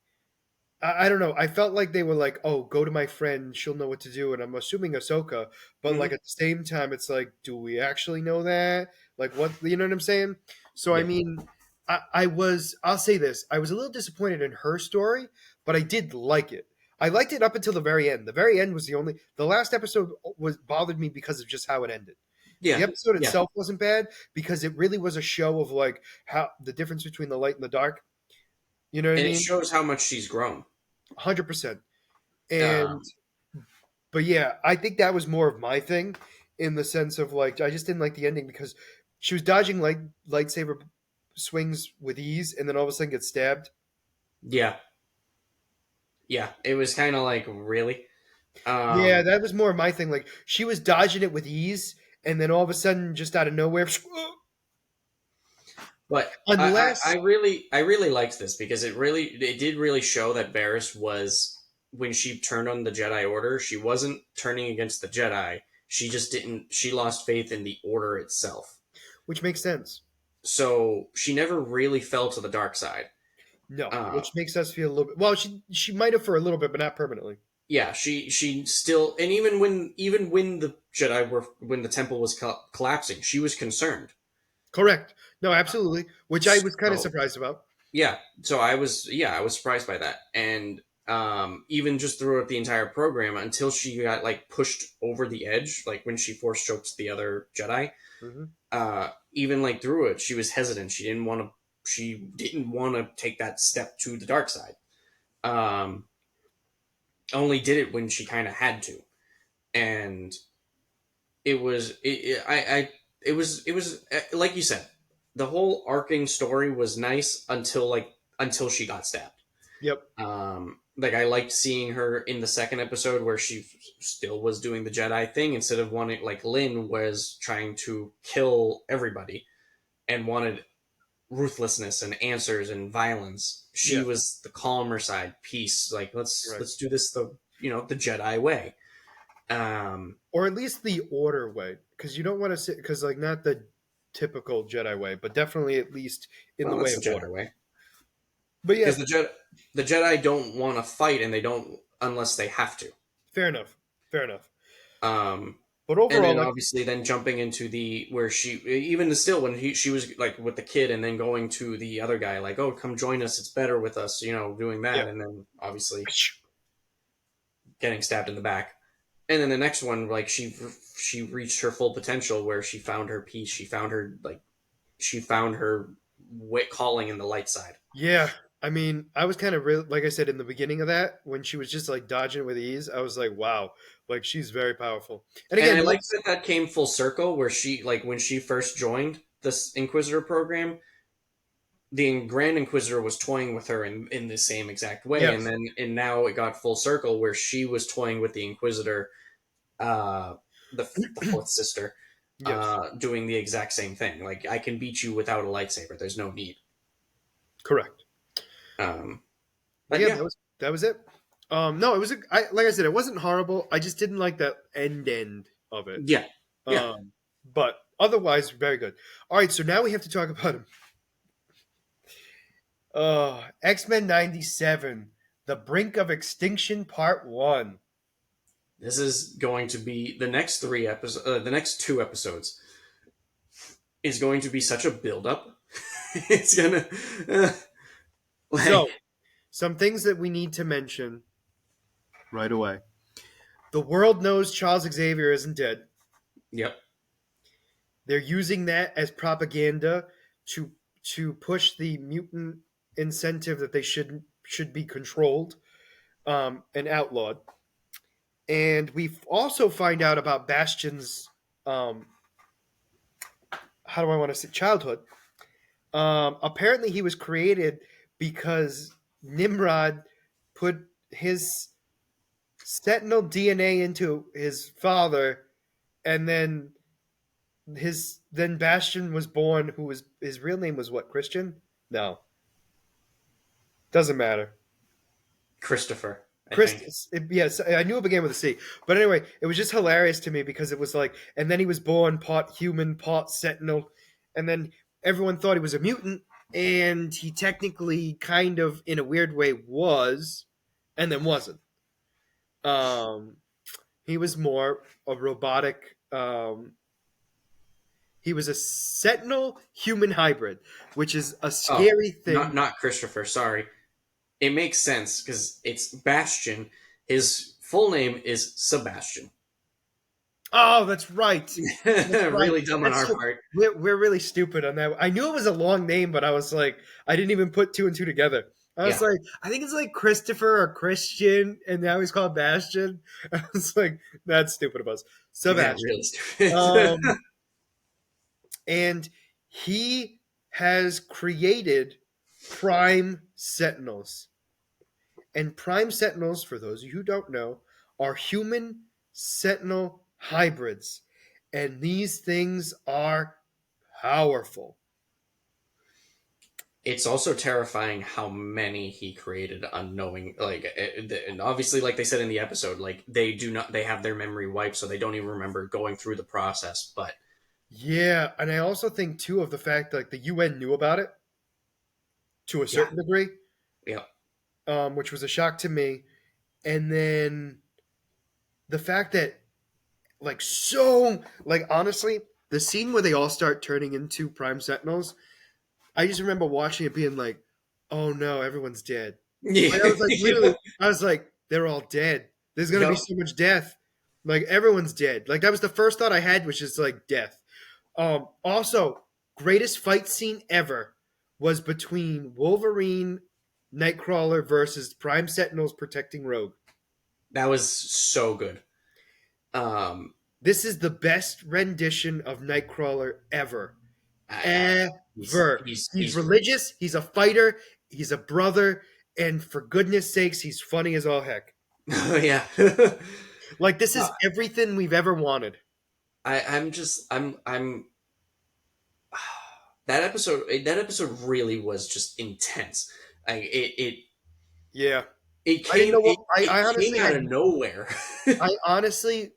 I don't know. I felt like they were like, "Oh, go to my friend; she'll know what to do." And I'm assuming Ahsoka, but like hmm at the same time, it's like, do we actually know that? Like, what you know what I'm saying? So I yeah, mean, I was. I'll say this: I was a little disappointed in her story, but I did like it. I liked it up until the very end. The very end was the only. The last episode was bothered me because of just how it ended. The yeah, episode yeah, itself wasn't bad because it really was a show of like how the difference between the light and the dark. You know what I and it mean? shows how much she's grown. 100%. And Um, but yeah, I think that was more of my thing in the sense of like I just didn't like the ending because she was dodging lightsaber swings with ease and then all of a sudden gets stabbed. yeah, yeah, it was kind of like really. Yeah, Um, that was more of my thing. Like she was dodging it with ease and then all of a sudden just out of nowhere But unless I really liked this because it did really show that Varys was when she turned on the Jedi Order, she wasn't turning against the Jedi. She just didn't. She lost faith in the Order itself. which makes sense. So she never really fell to the dark side. No, Uh, which makes us feel a little bit well, she might have for a little bit but not permanently. yeah, she still, and even when the Jedi were when the temple was collapsing, she was concerned. Correct. No, absolutely, which I was kind of So surprised about. yeah, so I was surprised by that, and even just throughout the entire program until she got like pushed over the edge, like when she force choked the other Jedi. Hmm. Even like through it, she was hesitant. She didn't want to take that step to the dark side. Um, Only did it when she kind of had to, and it was like you said, the whole arcing story was nice until she got stabbed. Yep. Like I liked seeing her in the second episode where she still was doing the Jedi thing instead of wanting like Lynn was trying to kill everybody and wanted ruthlessness and answers and violence. She Yeah. was the calmer side, peace. Like Right. let's do this the Jedi way. Or at least the order way, because you don't want to sit because like not the typical Jedi way, but definitely at least in the Well, way that's of the Jedi order. way But yeah, because the Jedi don't want to fight and they don't unless they have to. fair enough, fair enough. Um, But and overall, then like obviously then jumping into the where she even still when she was like with the kid and then going to the other guy like, oh, come join us, it's better with us, doing yeah, that, and then obviously getting stabbed in the back. And then the next one, like she reached her full potential where she found her peace. She found her wit calling in the light side. Yeah, I mean, I was kind of real, like I said in the beginning of that, when she was just like dodging with ease. I was like, wow, like she's very powerful. And And again, I like that's that that came full circle where she like when she first joined this Inquisitor program, the Grand Inquisitor was toying with her in the same exact way, and yes, then and now it got full circle where she was toying with the Inquisitor, uh, the fourth sister, yes, doing the exact same thing. Like I can beat you without a lightsaber. There's no need. correct. Um, But but yeah, yeah, that was it. No, it was like I said, it wasn't horrible. I just didn't like that end of it. yeah, yeah. But otherwise, very good. All right, so now we have to talk about him. X-Men '97, The Brink of Extinction, Part One. This is going to be the next three episodes. The next two episodes is going to be such a build up. It's gonna uh, like So, some things that we need to mention right away. The world knows Charles Xavier isn't dead. yep. They're using that as propaganda to push the mutant incentive that they should be controlled and outlawed. And we also find out about Bastion's um, how do I want to say childhood. Apparently, he was created because Nimrod put his Sentinel DNA into his father, and then Bastion was born. Who was his real name was what? Christian? No, doesn't matter. Christopher, I think. Chris, yes, I knew it began with a C. But anyway, it was just hilarious to me because it was like, and then he was born part human, part Sentinel, and then everyone thought he was a mutant, and he technically, kind of, in a weird way, was, and then wasn't. Um, he was more a robotic. He was a Sentinel human hybrid, which is a Oh, scary thing. not Christopher. Sorry. It makes sense because it's Bastion. His full name is Sebastian. Oh, that's right. That's right. Really dumb on That's our so, part. we're really stupid on that. I knew it was a long name, but I was like, I didn't even put two and two together. I was Yeah, like, I think it's like Christopher or Christian, and now he's called Bastion. I was like, that's stupid of us. yeah, Sebastian. really stupid. Um, and he has created Prime Sentinels. And Prime Sentinels, for those of you who don't know, are human Sentinel hybrids. And these things are powerful. It's also terrifying how many he created unknowing. And obviously, like they said in the episode, like they do not, they have their memory wiped, so they don't even remember going through the process. But Yeah, and I also think too of the fact that like the UN knew about it to a yeah, certain degree, yeah, which was a shock to me. And then the fact that honestly, the scene where they all start turning into Prime Sentinels, I just remember watching it being like, oh no, everyone's dead. Like I was like yeah, literally, I was like, they're all dead. There's gonna be yep. so much death. Like everyone's dead. Like that was the first thought I had, which is like death. Also, greatest fight scene ever was between Wolverine, Nightcrawler versus Prime Sentinels protecting Rogue. That was so good. Um, This is the best rendition of Nightcrawler ever. I, he's Ever. he's He's he's religious, he's a fighter, he's a brother, and for goodness sakes, he's funny as all heck. yeah. Like this Uh, is everything we've ever wanted. I'm just I'm that episode really was just intense. Yeah. It I didn't know came what I it came honestly out had of nowhere. I honestly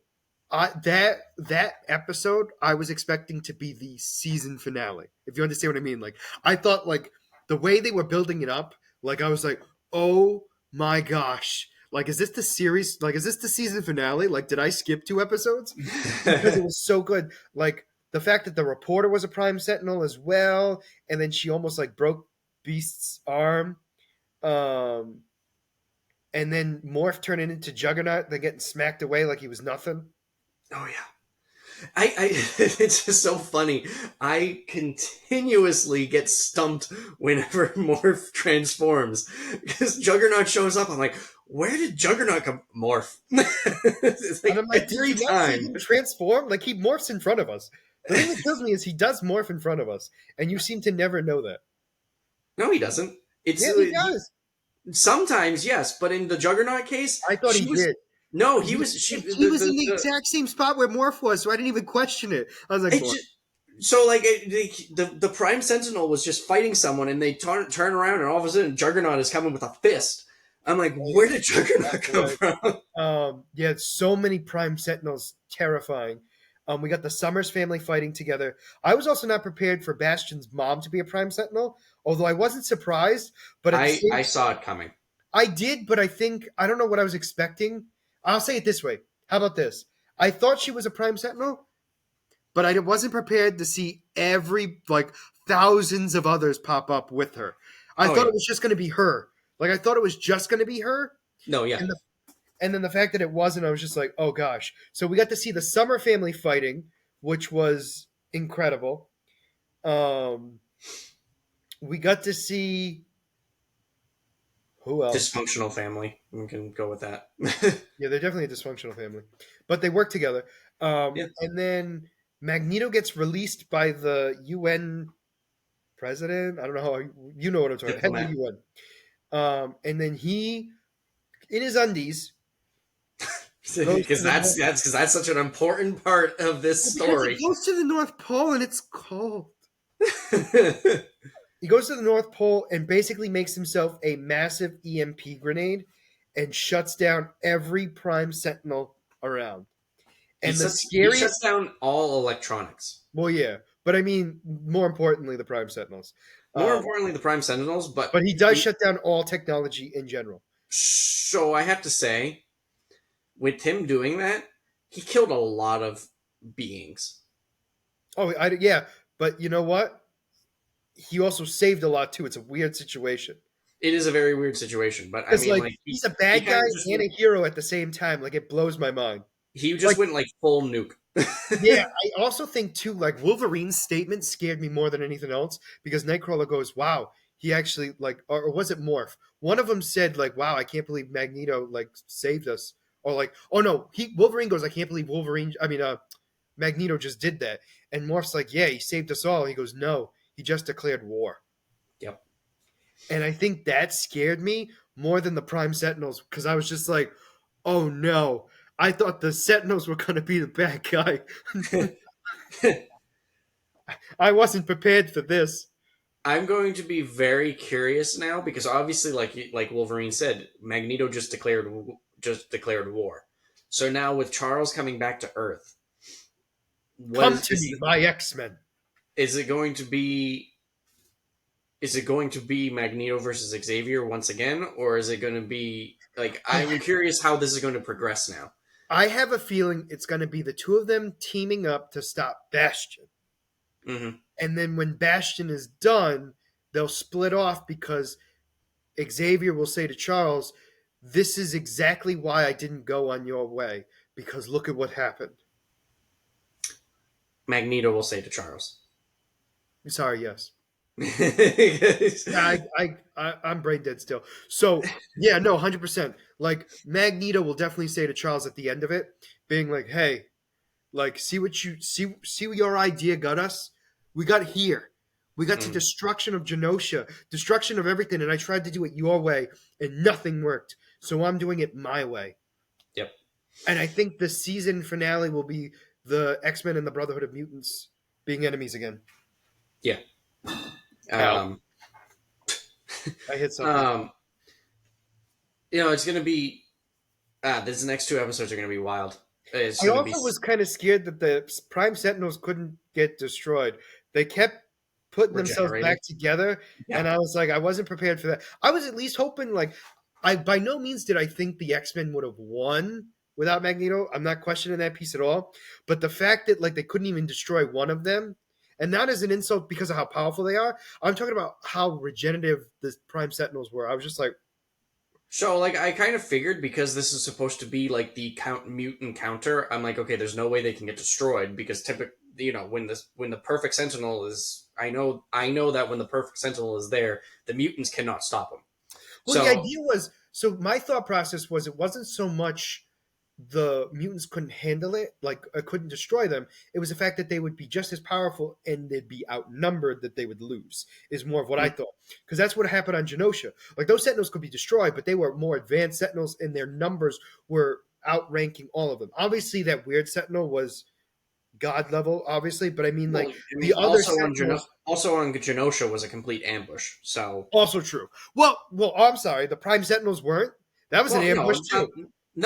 that episode I was expecting to be the season finale. If you understand what I mean. Like I thought like the way they were building it up, like I was like, "Oh my gosh. Like is this the series? Like is this the season finale? Like did I skip two episodes?" Because it was so good. Like the fact that the reporter was a Prime Sentinel as well, and then she almost like broke Beast's arm. Um and then Morph turning into Juggernaut, then getting smacked away like he was nothing. Oh yeah. I it's just so funny. I continuously get stumped whenever Morph transforms because Juggernaut shows up. I'm like, where did Juggernaut come? Morph. It's And like I'm like, did every you not see time. him transform? Like he morphs in front of us. The thing that kills me is he does morph in front of us, and you seem to never know that. No, he doesn't. It's Yeah, he does. sometimes yes, but in the Juggernaut case, I thought he she was did. no, he He, was she he was in the exact same spot where Morph was, so I didn't even question it. I was like, it Morph. just so like the Prime Sentinel was just fighting someone, and they turn around, and all of a sudden Juggernaut is coming with a fist. I'm like, Oh, where yeah, did Juggernaut exactly come right. from? Yeah, so many Prime Sentinels, terrifying. We got the Summers family fighting together. I was also not prepared for Bastion's mom to be a Prime Sentinel, although I wasn't surprised. But at the I same, I saw it coming. I did, but I don't know what I was expecting. I'll say it this way. How about this? I thought she was a Prime Sentinel, but I wasn't prepared to see every like thousands of others pop up with her. I Oh thought yeah, it was just going to be her. Like I thought it was just going to be her, no yeah. and and then the fact that it wasn't, I was just like, oh gosh. So we got to see the Summer family fighting, which was incredible. Um, we got to see who else? Dysfunctional family. We can go with that. Yeah, they're definitely a dysfunctional family, but they work together. Yeah, And then Magneto gets released by the UN president. I don't know how you know what I'm talking about. Head of the diplomat. UN. And then he, in his undies, goes to Because the that's such an important part of this because he story. goes to the North Pole and it's cold. He goes to the North Pole and basically makes himself a massive EMP grenade and shuts down every Prime Sentinel around. And the He scariest, shuts down all electronics. well, yeah, but I mean, more importantly, the Prime Sentinels. More Um, importantly, the Prime Sentinels. But but he does shut down all technology in general. so I have to say, with him doing that, he killed a lot of beings. Oh, yeah, but you know what? He also saved a lot too. It's a weird situation. It is a very weird situation, but I Because mean, like like he's a he bad kind guy of just and a hero at the same time. Like it blows my mind. he just Like went like full nuke. yeah, I also think too, like Wolverine's statement scared me more than anything else because Nightcrawler goes, "Wow, he actually like," or was it Morph? One of them said like, "Wow, I can't believe Magneto like saved us," or like, "Oh no," he Wolverine goes, "I can't believe Wolverine." I mean, Magneto just did that, and Morph's like, "Yeah, he saved us all." He goes, "No, he just declared war," Yep. and I think that scared me more than the Prime Sentinels because I was just like, "Oh no." I thought the Sentinels were going to be the bad guy. I wasn't prepared for this. I'm going to be very curious now because obviously, like Wolverine said, Magneto just declared war. So now with Charles coming back to Earth, what Come to me, my X-Men. is it going to be? Is it going to be Magneto versus Xavier once again, or is it going to be like I I'm curious how this is going to progress now? I have a feeling it's going to be the two of them teaming up to stop Bastion. Hmm. And then when Bastion is done, they'll split off because Xavier will say to Charles, "This is exactly why I didn't go on your way because look at what happened." Magneto will say to Charles. Sorry, yes. Yeah, Yeah, I'm brain dead still. So yeah, no, 100%. Like Magneto will definitely say to Charles at the end of it, being like, "Hey, like, see what your idea got us? We got here. We got to mm, destruction of Genosha, destruction of everything, and I tried to do it your way, and nothing worked. So I'm doing it my way." yep. And I think the season finale will be the X-Men and the Brotherhood of Mutants being enemies again. Yeah. Ow. Um, I hit something. um, it's going to be these next two episodes are going to be wild. It's I going to be also was kind of scared that the Prime Sentinels couldn't get destroyed. They kept putting themselves regenerating. back together, Yeah. and I was like, I wasn't prepared for that. I was at least hoping, like, I by no means did I think the X Men would have won without Magneto. I'm not questioning that piece at all. But the fact that like they couldn't even destroy one of them, and not as an insult because of how powerful they are. I'm talking about how regenerative the Prime Sentinels were. I was just like, So like I kind of figured because this is supposed to be like the mutant counter, I'm like, okay, there's no way they can get destroyed because typically, when the perfect sentinel is, I know that when the perfect sentinel is there, the mutants cannot stop him. Well, the So idea was, so my thought process was it wasn't so much the mutants couldn't handle it, like couldn't destroy them. It was the fact that they would be just as powerful and they'd be outnumbered that they would lose. Is more of what I mm, thought, because that's what happened on Genosha. Like those Sentinels could be destroyed, but they were more advanced Sentinels, and their numbers were outranking all of them. Obviously, that weird Sentinel was god level, obviously, but I mean, well, like I the mean, other Sentinels. Also on Genosha was a complete ambush. So Also true. Well, I'm sorry. The Prime Sentinels weren't. That was an well, ambush too.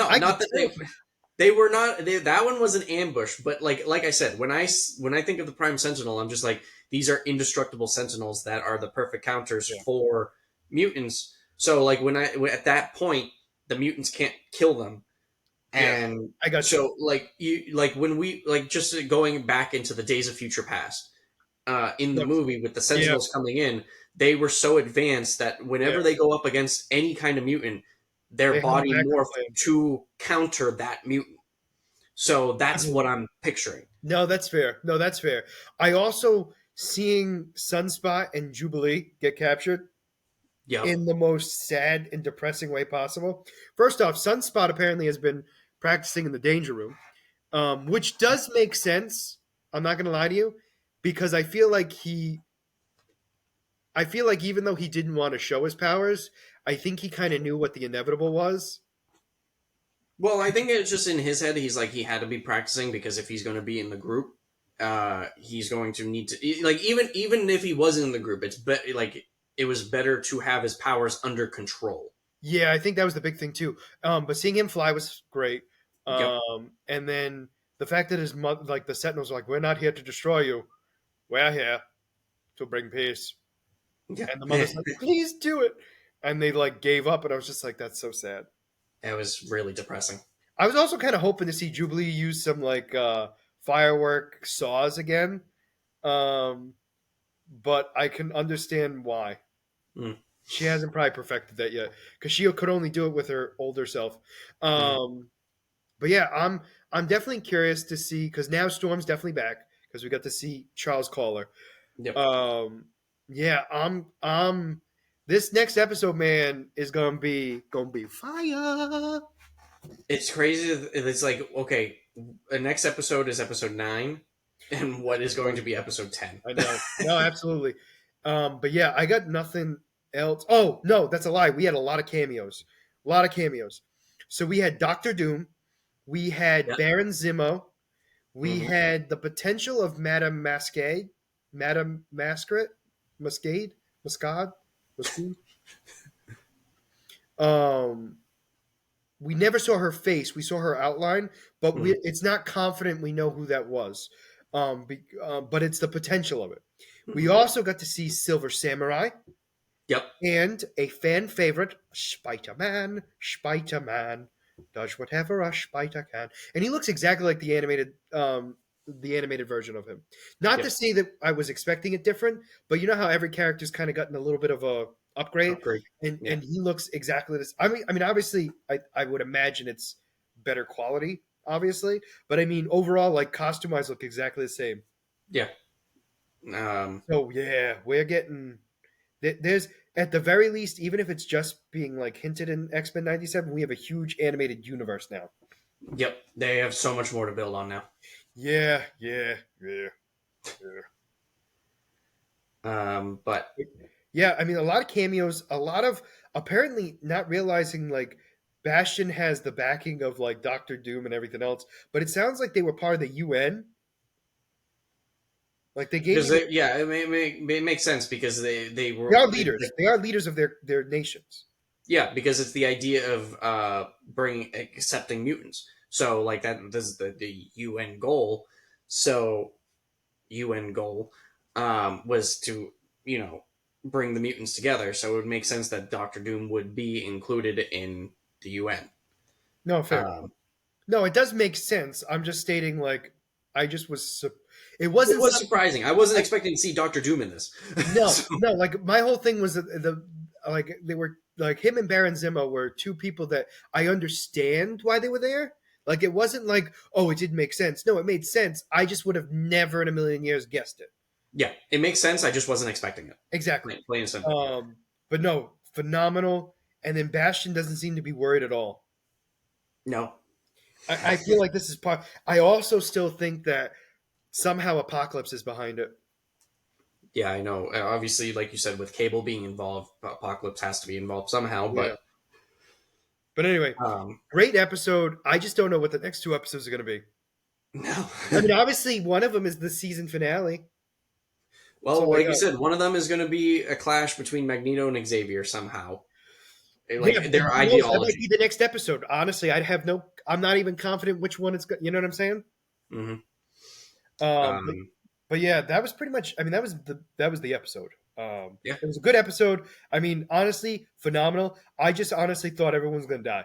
I could not that tell. they were not. That one was an ambush, but like I said, when I think of the Prime Sentinel, I'm just like these are indestructible Sentinels that are the perfect counters Yeah, for mutants. So like at that point, the mutants can't kill them, yeah. and I got you. so like you like when we like just going back into the Days of Future Past, in the Look, movie with the yeah, Sentinels coming in, they were so advanced that yeah. whenever they go up against any kind of mutant, their They have a body backup morphed plan. to counter that mutant. So I that's what believe. I'm picturing. No, that's fair. No, that's fair. I also seeing Sunspot and Jubilee get captured Yep. in the most sad and depressing way possible. First off, Sunspot apparently has been practicing in the danger room, which does make sense. I'm not going to lie to you, because I feel like even though he didn't want to show his powers, I think he kind of knew what the inevitable was. Well, I think it's just in his head. He's like he had to be practicing because if he's going to be in the group, he's going to need to like even if he wasn't in the group, like it was better to have his powers under control. Yeah, I think that was the big thing too. But seeing him fly was great. Yep. And then the fact that his mother, like the Sentinels, were like, "We're not here to destroy you. We're here to bring peace." Yeah. And the mother's like, "Please do it." And they like gave up, and I was just like, "That's so sad." It was really depressing. I was also kind of hoping to see Jubilee use some like firework saws again, um, but I can understand why. Mm, She hasn't probably perfected that yet because she could only do it with her older self. mm, Um, but yeah, I'm definitely curious to see, because now Storm's definitely back because we got to see Charles Caller. yep. Um, yeah, I'm this next episode, man, is gonna be fire. It's crazy. It's like okay, the next episode is episode 9, and what is going to be episode 10? I know. No, absolutely. But yeah, I got nothing else. Oh no, that's a lie. We had a lot of cameos. A lot of cameos. So we had Doctor Doom. We had Yep. Baron Zemo. We Hmm. had the potential of Madame Masquade. Madame Masquerade? Masquade? Mascade? Masquade? Um, we never saw her face. We saw her outline, but Hmm. it's not confident we know who that was. But it's the potential of it. We Hmm. also got to see Silver Samurai Yep. and a fan favorite, Spider Man. Spider Man does whatever a spider can, and he looks exactly like the animated version of him. Not to Yep. say that I was expecting it different, but you know how every character's kind of gotten a little bit of a upgrade, Upgrade. and Yeah. he looks exactly this. I mean, obviously, I would imagine it's better quality, obviously, but I mean, overall, like costume wise, look exactly the same. Yeah. Um, So yeah, we're getting there's at the very least, even if it's just being like hinted in X-Men '97, we have a huge animated universe now. yep. They have so much more to build on now. Yeah, yeah, yeah, yeah. But Yeah, I mean, a lot of cameos, a lot of apparently not realizing like Bastion has the backing of like Doctor Doom and everything else, but it sounds like they were part of the UN. Like they gave because me the, yeah, it makes sense because they they were are leaders. They are leaders of their nations. yeah because it's the idea of bringing accepting mutants. So like that this is the UN goal. So UN goal was to bring the mutants together. So it would make sense that Doctor Doom would be included in the UN. No, fair. Um, No, it does make sense. I'm just stating like I just was. It it wasn't was something. surprising. I wasn't expecting to see Doctor Doom in this. No, So, no. Like my whole thing was the like they were like him and Baron Zemo were two people that I understand why they were there. Like it wasn't like, oh, it didn't make sense. No, it made sense. I just would have never in a million years guessed it. Yeah, it makes sense. I just wasn't expecting it. Exactly. Plain and simple. Um, but no, phenomenal. And then Bastion doesn't seem to be worried at all. No. I feel like this is part. I also still think that somehow Apocalypse is behind it. Yeah, I know. Obviously, like you said, with Cable being involved, Apocalypse has to be involved somehow. Yeah. But But anyway, um, great episode. I just don't know what the next two episodes are going to be. no. I mean, obviously, one of them is the season finale. That's Well, all I like you got. said, one of them is going to be a clash between Magneto and Xavier somehow. Yeah, Like their who knows? That might be ideology. the next episode. Honestly, I'd have no. I'm not even confident which one it's. You know what I'm saying? Hmm. Um, but, Um, but yeah, that was pretty much. I mean, that was the episode. yeah. It was a good episode. I mean, honestly, phenomenal. I just honestly thought everyone was going to die.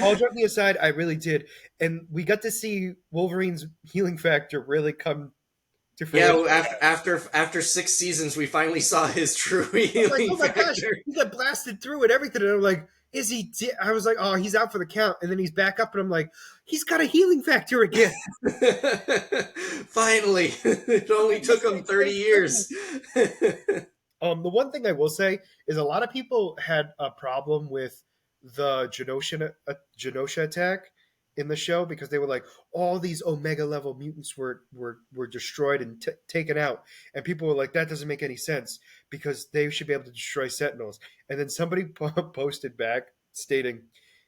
All joking aside, I really did, and we got to see Wolverine's healing factor really come to Yeah, fruition. after 6 seasons, we finally saw his true I'm like, healing oh my gosh, factor. he got blasted through and everything, and I'm like, is he? I was like, oh, he's out for the count, and then he's back up, and I'm like, he's got a healing factor again. Finally, it only took him 30 years. The one thing I will say is a lot of people had a problem with the Genosha attack in the show because they were like, all these Omega level mutants were destroyed and taken out, and people were like, that doesn't make any sense because they should be able to destroy Sentinels. And then somebody posted back stating,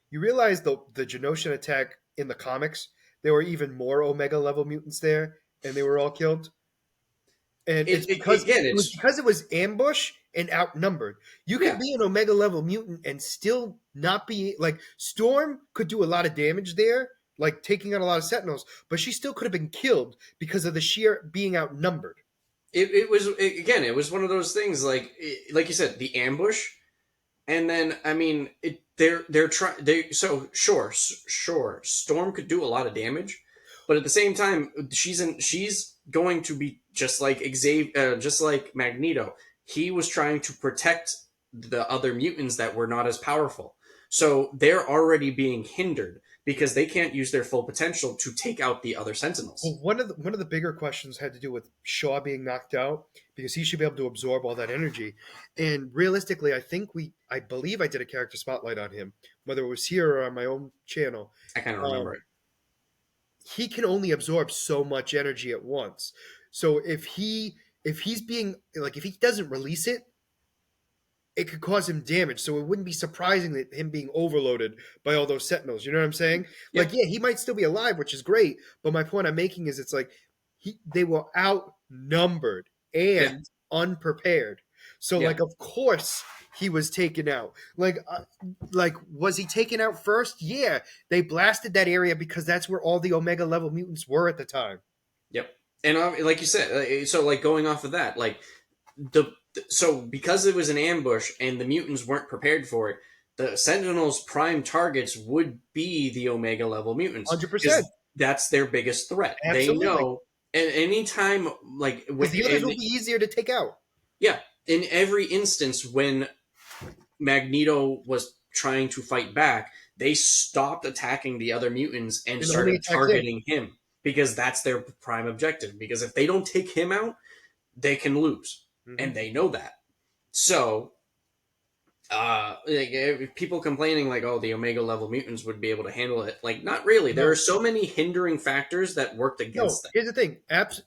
you realize the Genosha attack in the comics, there were even more Omega level mutants there, and they were all killed. And it's because Again, it was ambush and outnumbered. You could yeah. be an Omega level mutant and still not be like Storm could do a lot of damage there, like taking out a lot of Sentinels, but she still could have been killed because of the sheer being outnumbered. Again, it was one of those things like you said, the ambush, and then I mean, they're trying so sure Storm could do a lot of damage, but at the same time, she's going to be just like Xavier, just like Magneto. He was trying to protect the other mutants that were not as powerful, so they're already being hindered because they can't use their full potential to take out the other Well, Sentinels. one of the bigger questions had to do with Shaw being knocked out because he should be able to absorb all that energy. And realistically, I believe I did a character spotlight on him, whether it was here or on my own channel. I kind of remember Um, it. he can only absorb so much energy at once. So if he's being like if he doesn't release it, it could cause him damage. So it wouldn't be surprising that him being overloaded by all those sentinels. You know what I'm saying? Yeah, Like, yeah, he might still be alive, which is great. But my point I'm making is it's like they were outnumbered yeah, and unprepared. So yeah. like of course he was taken out. Like was he taken out first? Yeah, they blasted that area because that's where all the Omega level mutants were at the time. Yep. And like you said, so like going off of that, like the so because it was an ambush and the mutants weren't prepared for it, the Sentinels' prime targets would be the Omega level mutants 100%. because that's their biggest threat. They Absolutely. know, and anytime like Because the others will be easier to take out. yeah, in every instance when Magneto was trying to fight back, they stopped attacking the other mutants and And only started attack him. targeting him because that's their prime objective. Because if they don't take him out, they can lose, Mhm. and they know that. So, people complaining like, "Oh, the Omega level mutants would be able to handle it." Like, not really. There No, are so many hindering factors that worked no. against them. Here's the thing.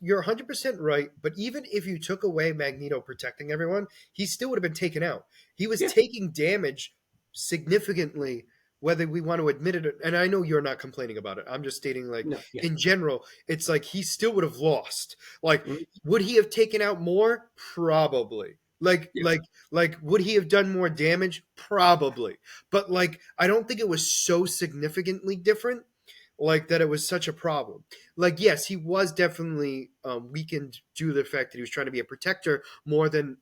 You're 100% right. But even if you took away Magneto protecting everyone, he still would have been taken out. He was Yeah, taking damage significantly, whether we want to admit it. And I know you're not complaining about it. I'm just stating, like, no, yeah, in general, it's like he still would have lost. Like, mhm, would he have taken out more? Probably. Like, yeah, like, like, would he have done more damage? Probably. But like, I don't think it was so significantly different, like that it was such a problem. Like, yes, he was definitely weakened due to the fact that he was trying to be a protector more than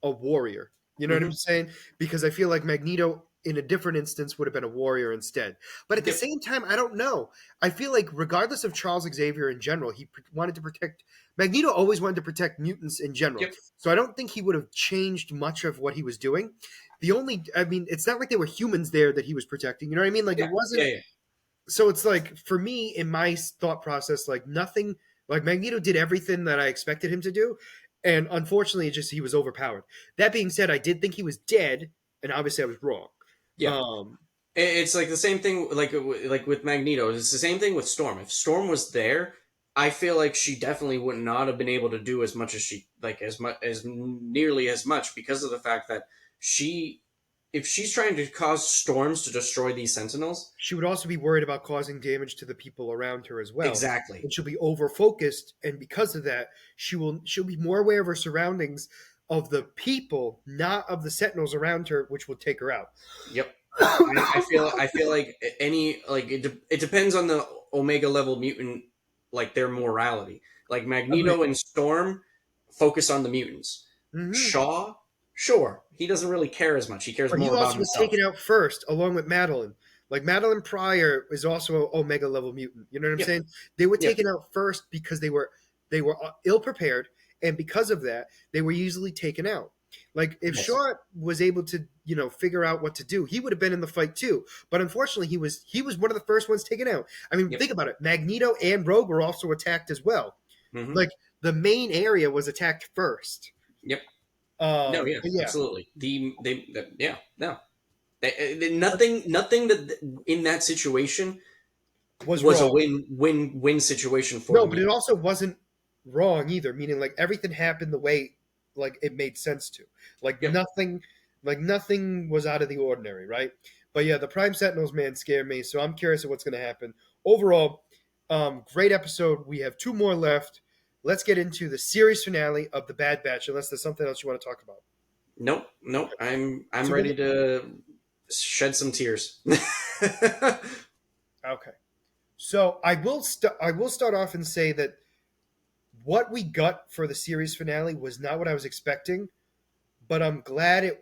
a warrior. You know what I'm mhm, saying? Because I feel like Magneto. in a different instance would have been a warrior instead. But at the Yep. same time, I don't know. I feel like regardless of Charles Xavier in general, wanted to protect Magneto always wanted to protect mutants in general. Yep. So I don't think he would have changed much of what he was doing. The only I mean, it's not like there were humans there that he was protecting. You know what I mean? Like Yeah. it Yeah. wasn't Yeah. so it's like for me in my thought process like nothing like Magneto did everything that I expected him to do and unfortunately it just he was overpowered. That being said, I did think he was dead and obviously I was wrong. Yeah. Um It's like the same thing, like with Magneto. It's the same thing with Storm. If Storm was there, I feel like she definitely would not have been able to do as much as she like as much as nearly as much because of the fact that she, if she's trying to cause storms to destroy these Sentinels, she would also be worried about causing damage to the people around her as well. exactly. And she'll be over focused and because of that she'll be more aware of her surroundings of the people, not of the sentinels around her, which will take her out. Yep. I feel like any like it depends on the Omega level mutant, like their morality. Like Agreed. Magneto and Storm focus on the mutants. Hmm. Shaw, sure, he doesn't really care as much. He cares But he more about also was himself. taken out first, along with Madeline. Like Madeline Pryor is also an Omega level mutant. You know what I'm Yep. saying? They were Yep. taken out first because they were ill prepared, and because of that, they were easily taken out. Like if Yes. Shaw was able to, figure out what to do, he would have been in the fight too. But unfortunately, he was one of the first ones taken out. I mean, Yep. think about it. Magneto and Rogue were also attacked as well. Hmm. Like the main area was attacked first. Yep. No. Yeah. But yeah, Absolutely. Yeah. No. Nothing that in that situation was was a wrong. win situation for the No, but it mutant. also wasn't wrong either, meaning like everything happened the way like it made sense to. Like Yep. nothing nothing was out of the ordinary, right? But yeah, the Prime Sentinels man scared me, so I'm curious of what's gonna happen. Overall, great episode. We have two more left. Let's get into the series finale of the Bad Batch, unless there's something else you want to talk about. Nope. Nope. I'm So we'll ready to shed some tears. okay. So I will start off and say that what we got for the series finale was not what I was expecting, but I'm glad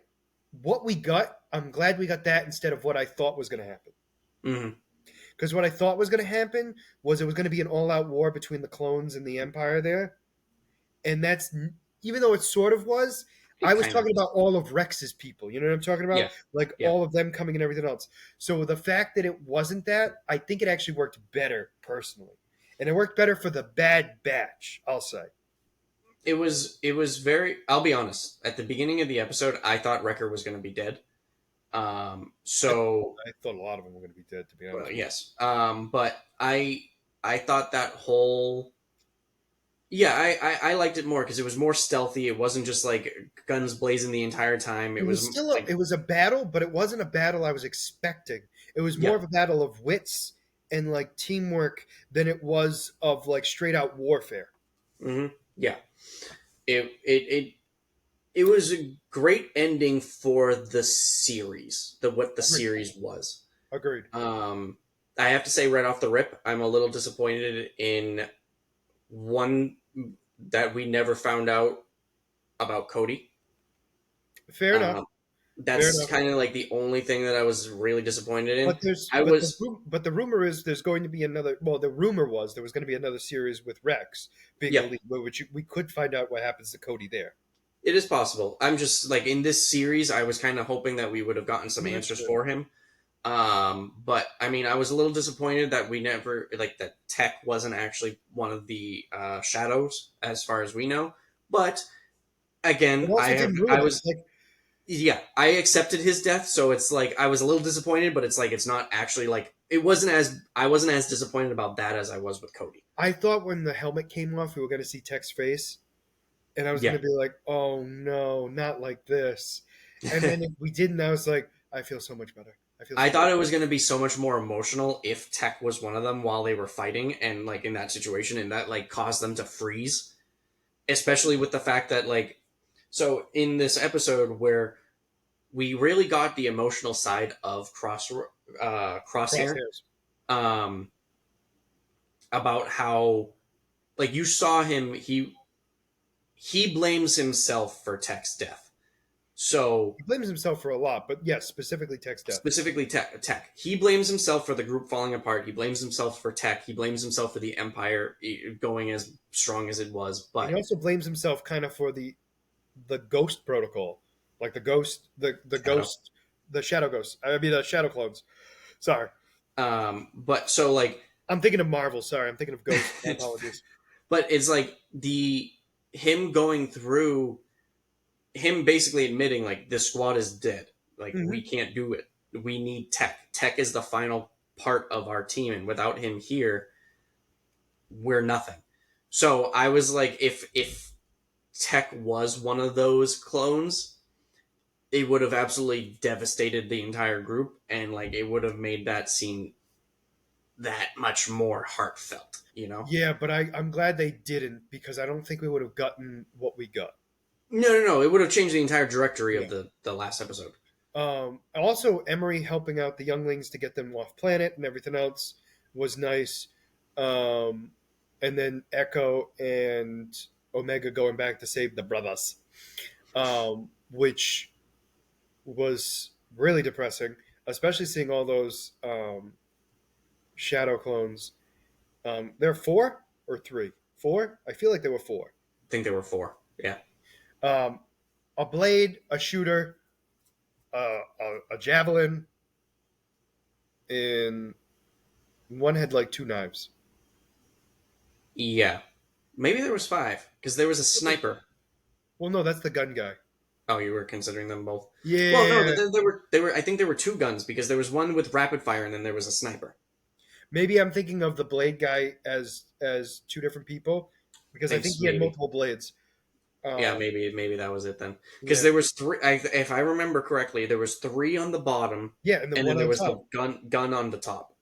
we got that instead of what I thought was going to happen. Hmm. Because what I thought was going to happen was it was going to be an all-out war between the clones and the Empire there, and that's even though it sort of was. I It was kind of talking is. about all of Rex's people. You know what I'm talking Yeah. about? Like Yeah. all of them coming and everything else. So the fact that it wasn't that, I think it actually worked better personally, and it worked better for the Bad Batch. I'll say. It was very, I'll be honest, at the beginning of the episode I thought Wrecker was going to be dead. I, So I thought a lot of them were going to be dead, to be well, honest with yes. But I thought that whole, yeah, I liked it more because it was more stealthy. It wasn't just like guns blazing the entire time. It you. was like, It was a battle, but it wasn't a battle I was expecting. It was more yeah. of a battle of wits and like teamwork than it was of like straight out warfare. Hmm. Yeah. It it was a great ending for the series, the what the Agreed. series was. Agreed. Um, I have to say right off the rip, I'm a little disappointed in one that we never found out about Cody. Fair enough. Um, Fair that's enough. kind of like the only thing that I was really disappointed in. I was, But the rumor is there's going to be another. Well, the rumor was there was going to be another series with Rex being the yeah, lead, which we could find out what happens to Cody there. it is possible. I'm just like in this series, I was kind of hoping that we would have gotten some Well, that's answers true. for him. But I mean, I was a little disappointed that we never like that Tech wasn't actually one of the shadows as far as we know. But It again, also didn't I ruin it. was, Like yeah, I accepted his death, so it's like I was a little disappointed, but it's like it's not actually like it wasn't as I wasn't as disappointed about that as I was with Cody. I thought when the helmet came off, we were going to see Tech's face, and I was going Yeah. to be like, "Oh no, not like this." And then if we didn't, I was like, "I feel so much better. I feel I so much." thought it was going to be so much more emotional if Tech was one of them while they were fighting and like in that situation and that like caused them to freeze, especially with the fact that like so in this episode where we really got the emotional side of Crosshair, Crosshairs. um, about how like you saw him he blames himself for Tech's death. So He blames himself for a lot, but yes, specifically Tech's death. specifically Tech. He blames himself for the group falling apart. He blames himself for Tech. He blames himself for the Empire going as strong as it was. And he But also blames himself kind of for the ghost protocol, like the ghost, the Shadow. ghost, the shadow ghosts. I mean the shadow clones. Sorry, But so like, I'm thinking of Marvel. Sorry, I'm thinking of Ghost. My apologies. but it's like the him going through him basically admitting like this squad is dead. Like we Hmm. can't do it. We need Tech. Tech is the final part of our team, and without him here, we're nothing. So I was like, if Tech was one of those clones, it would have absolutely devastated the entire group, and like it would have made that scene that much more heartfelt. You know? Yeah, but I'm glad they didn't because I don't think we would have gotten what we got. No, no, no. It would have changed the entire directory of Yeah. the last episode. Also, Emery helping out the younglings to get them off planet and everything else was nice. Um, and then Echo and Omega going back to save the brothers, which was really depressing, especially seeing all those shadow clones. There are four or three? Four? I feel like there were four. I think there were four. Yeah. Um, a blade, a shooter, a javelin, and one had like two knives. Yeah. Maybe there was five because there was a sniper. Well, no, that's the gun guy. Oh, you were considering them both. Well, no, Yeah, there were. I think there were two guns because there was one with rapid fire and then there was a sniper. maybe I'm thinking of the blade guy as two different people because I think Thanks, he had maybe. multiple blades. Yeah, Um, maybe that was it then. Because yeah, there was three. If I remember correctly, there was three on the bottom, yeah, and then and then one there on was top. the gun on the top.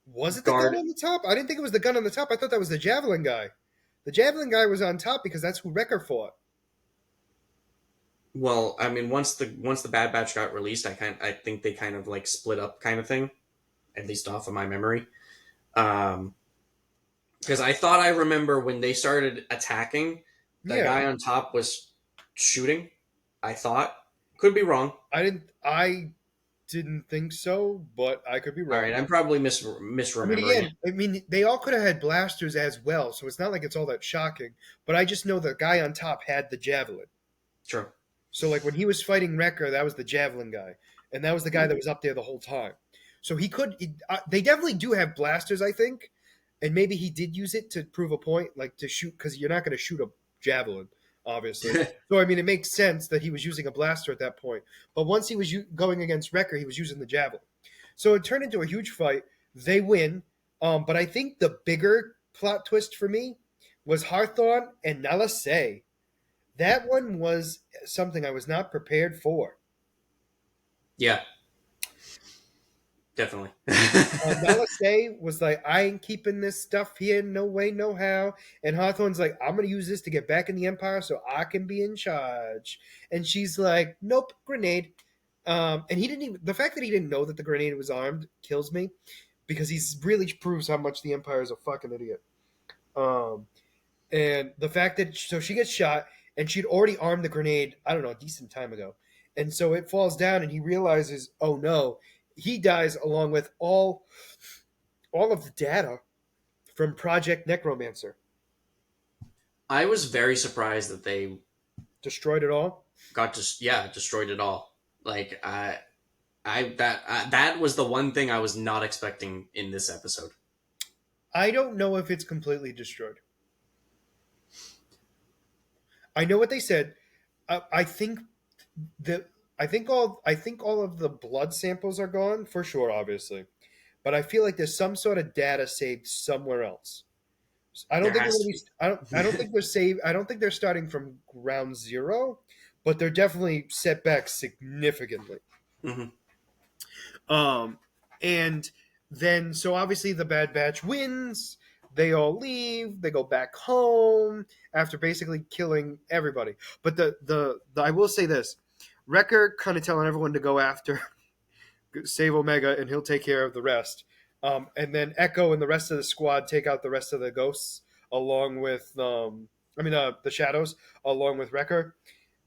Was it the gun Guard. on the top? I didn't think it was the gun on the top. I thought that was the javelin guy. The javelin guy was on top because that's who Wrecker fought. Well, I mean, once the Bad Batch got released, I think they kind of like split up, kind of thing. At least off of my memory. Um, because I thought I remember when they started attacking, the Yeah, guy on top was shooting. I thought, could be wrong. I didn't think so, but I could be All wrong. right, I'm probably I mean, misremembering it. again, I mean, they all could have had blasters as well, so it's not like it's all that shocking. But I just know the guy on top had the javelin. True. So, like when he was fighting Wrecker, that was the javelin guy, and that was the guy that was up there the whole time. So he could. They definitely do have blasters, I think, and maybe he did use it to prove a point, like to shoot, because you're not going to shoot a javelin, obviously. So I mean, it makes sense that he was using a blaster at that point. But once he was going against Wrecker, he was using the javelin. So it turned into a huge fight. They win, but I think the bigger plot twist for me was Harthorn and Nala Se. That one was something I was not prepared for. Yeah, definitely. Nala Se was like, I ain't keeping this stuff here, no way, no how. And Hawthorne's like, I'm going to use this to get back in the Empire so I can be in charge. And she's like, nope, grenade. And he didn't even, the fact that he didn't know that the grenade was armed kills me because he's really proves how much the Empire is a fucking idiot. Um, and the fact that, so she gets shot and she'd already armed the grenade, I don't know, a decent time ago. And so it falls down and he realizes, oh no, he dies along with all of the data from Project Necromancer. I was very surprised that they Destroyed it all. got just yeah destroyed it all. Like that was the one thing I was not expecting in this episode. I don't know if it's completely destroyed. I know what they said. I think that I think all of the blood samples are gone for sure, obviously. But I feel like there's some sort of data saved somewhere else. I don't There think they're has going to to be. I don't think they're saved. I don't think they're starting from ground zero, but they're definitely set back significantly. be. Hmm. Um, and then so obviously the Bad Batch wins. They all leave. They go back home after basically killing everybody. But the I will say this: Wrecker kind of telling everyone to go after save Omega, and he'll take care of the rest. And then Echo and the rest of the squad take out the rest of the ghosts along with the shadows along with Wrecker.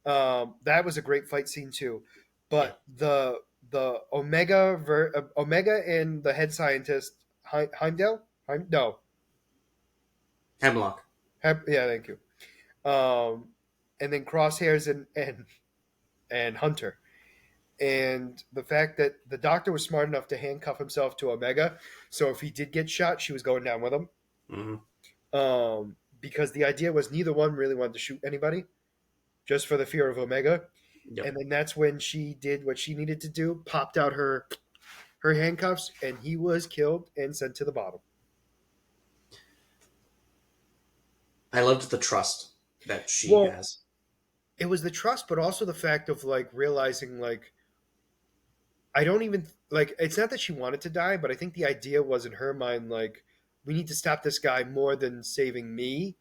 That was a great fight scene too. Yeah, But the Omega and the head scientist no, Hemlock. yeah, thank you. Um, and then Crosshairs and Hunter. And the fact that the doctor was smart enough to handcuff himself to Omega, so if he did get shot, she was going down with him. Hmm. Because the idea was neither one really wanted to shoot anybody, just for the fear of Omega. Yep. And then that's when she did what she needed to do, popped out her handcuffs, and he was killed and sent to the bottom. I loved the trust that she Well, has. it was the trust, but also the fact of like realizing like I don't even like it's not that she wanted to die, but I think the idea was in her mind like we need to stop this guy more than saving me.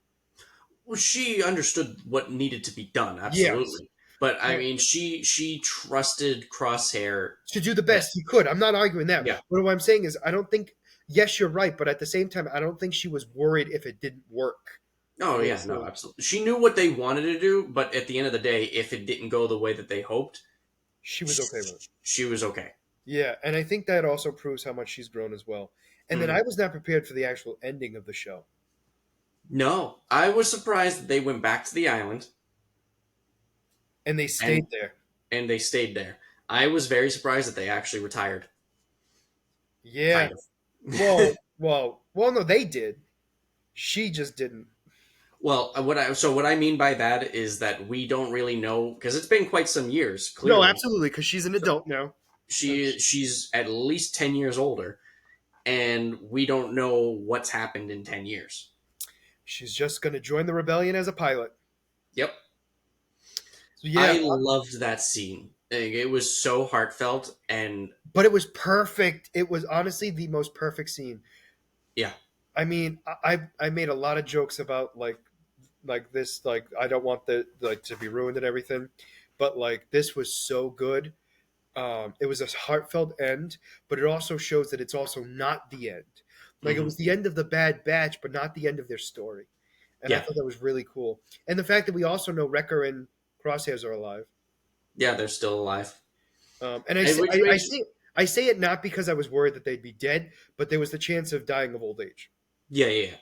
Well, she understood what needed to be done, Yes. absolutely. But I And mean, she trusted Crosshair. to do the That best he could. I'm not arguing that. yeah. But what I'm saying is I don't think yes, you're right, but at the same time I don't think she was worried if it didn't work. Oh You know what I'm yeah, no, saying? absolutely. She knew what they wanted to do, but at the end of the day, if it didn't go the way that they hoped, She was okay with it. she was okay. Yeah, and I think that also proves how much she's grown as well. And then Hmm. I was not prepared for the actual ending of the show. No, I was surprised that they went back to the island And they and stayed there. they stayed there. I was very surprised that they actually retired. Yeah. Kind of. Well, no, they did. She just didn't. Well, what I mean by that is that we don't really know because it's been quite some years. No, Clearly, absolutely, because she's an so adult now. she's at least 10 years older, and we don't know what's happened in 10 years. She's just going to join the rebellion as a pilot. Yep, So yeah, I loved that scene. Like, it was so heartfelt, and but it was perfect. It was honestly the most perfect scene. yeah, I mean, I made a lot of jokes about like this like I don't want the like to be ruined and everything, but like this was so good. It was a heartfelt end, but it also shows that it's also not the end. Like it hmm, was the end of the Bad Batch, but not the end of their story. And I yeah, thought that was really cool. And the fact that we also know Wrecker and Crosshairs are alive. yeah, they're still alive. And I And say, which makes I say it not because I was worried that they'd be dead, but there was the chance of dying of old age. yeah, yeah, yeah.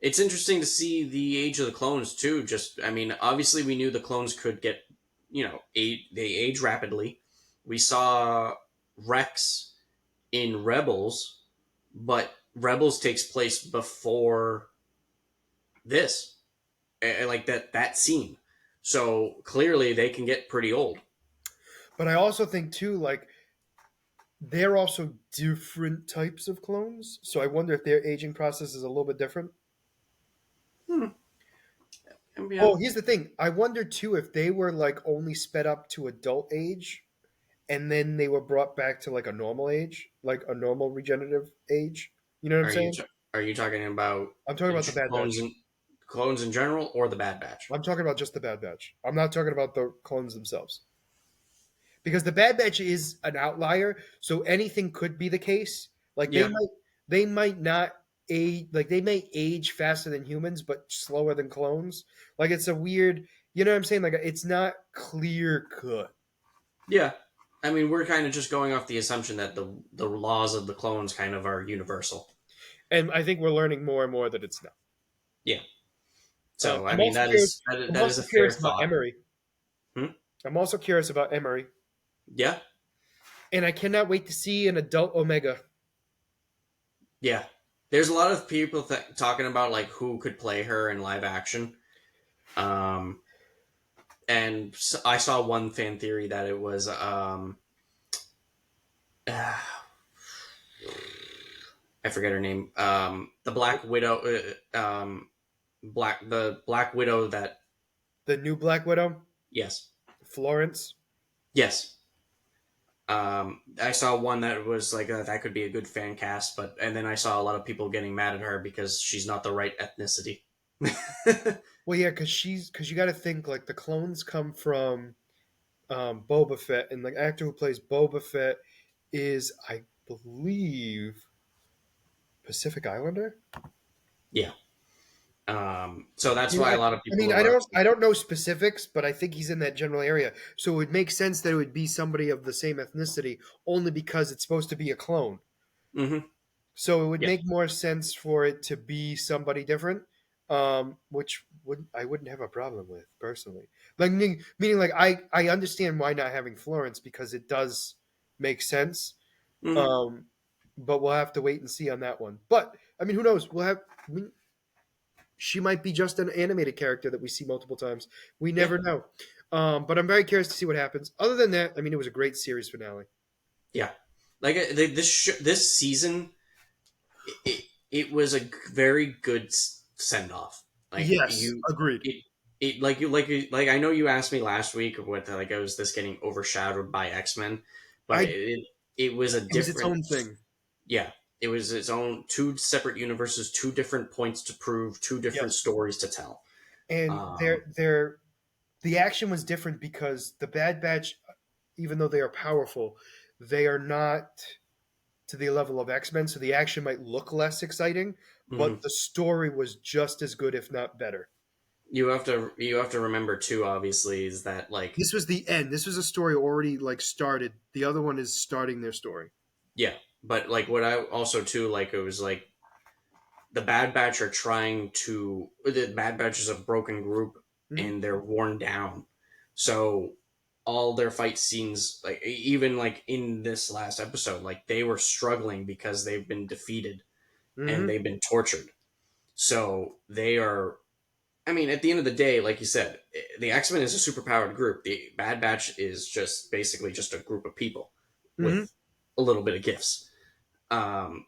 It's interesting to see the age of the clones too. Just, I mean, obviously we knew the clones could get, they age rapidly. We saw Rex in Rebels, but Rebels takes place before this, like that scene. So clearly they can get pretty old. But I also think too, like they're also different types of clones. So I wonder if their aging process is a little bit different. Hmm. Yeah, Oh, here's the thing. I wonder too if they were like only sped up to adult age and then they were brought back to like a normal age, like a normal regenerative age. You know what I'm are you saying? are you talking about I'm talking about the Bad clones Batch. and clones in general or the Bad Batch? I'm talking about just the Bad Batch. I'm not talking about the clones themselves. Because the Bad Batch is an outlier, so anything could be the case. Like Yeah, they might not age like they may age faster than humans, but slower than clones. Like it's a weird, you know what I'm saying? Like it's not clear cut. yeah. I mean, we're kind of just going off the assumption that the laws of the clones kind of are universal. And I think we're learning more and more that it's not. Yeah. So I I'm mean, also curious. I'm that is also a fair curious about thought. Emery. Hmm? I'm also curious about Emery, Yeah, and I cannot wait to see an adult Omega. yeah. There's a lot of people talking about like who could play her in live action. Um, and I saw one fan theory that it was I forget her name. The Black Widow. The Black Widow that The new Black Widow, yes, Florence. yes. I saw one that was like that could be a good fan cast, but and then I saw a lot of people getting mad at her because she's not the right ethnicity. Well, yeah, because you got to think like the clones come from Boba Fett, and the actor who plays Boba Fett is, I believe, Pacific Islander. Yeah. So I that's mean, why I, a lot of I people mean, are. I don't know specifics, but I think he's in that general area. So it would make sense that it would be somebody of the same ethnicity, only because it's supposed to be a clone. Hmm. So it would Yeah. make more sense for it to be somebody different, which would I wouldn't have a problem with personally. Like meaning like I understand why not having Florence because it does make sense. Hmm. Um, but we'll have to wait and see on that one. But I mean, who knows? She might be just an animated character that we see multiple times. We Yeah. never know. But I'm very curious to see what happens. Other than that, I mean, it was a great series finale. Yeah. Like this season, it was a very good send off. Like Yes, you, agreed. it like I know you asked me last week what like was this getting overshadowed by X-Men, but I it was a It was its different. own thing. Yeah, it was its own two separate universes, two different points to prove, two different Yes. stories to tell. And Um, the action was different because the Bad Batch, even though they are powerful, they are not to the level of X Men. So the action might look less exciting, but mhm. the story was just as good, if not better. You have to remember too. Obviously, is that like This was the end. This was a story already like started. The other one is starting their story. yeah, but like what I also too like it was like the Bad Batch are trying to the Bad Batch is a broken group Hmm. and they're worn down. So all their fight scenes, like even like in this last episode, like they were struggling because they've been defeated and Hmm. they've been tortured. So they are. I mean, at the end of the day, like you said, the X Men is a superpowered group. The Bad Batch is just basically just a group of people Hmm. with a little bit of gifts.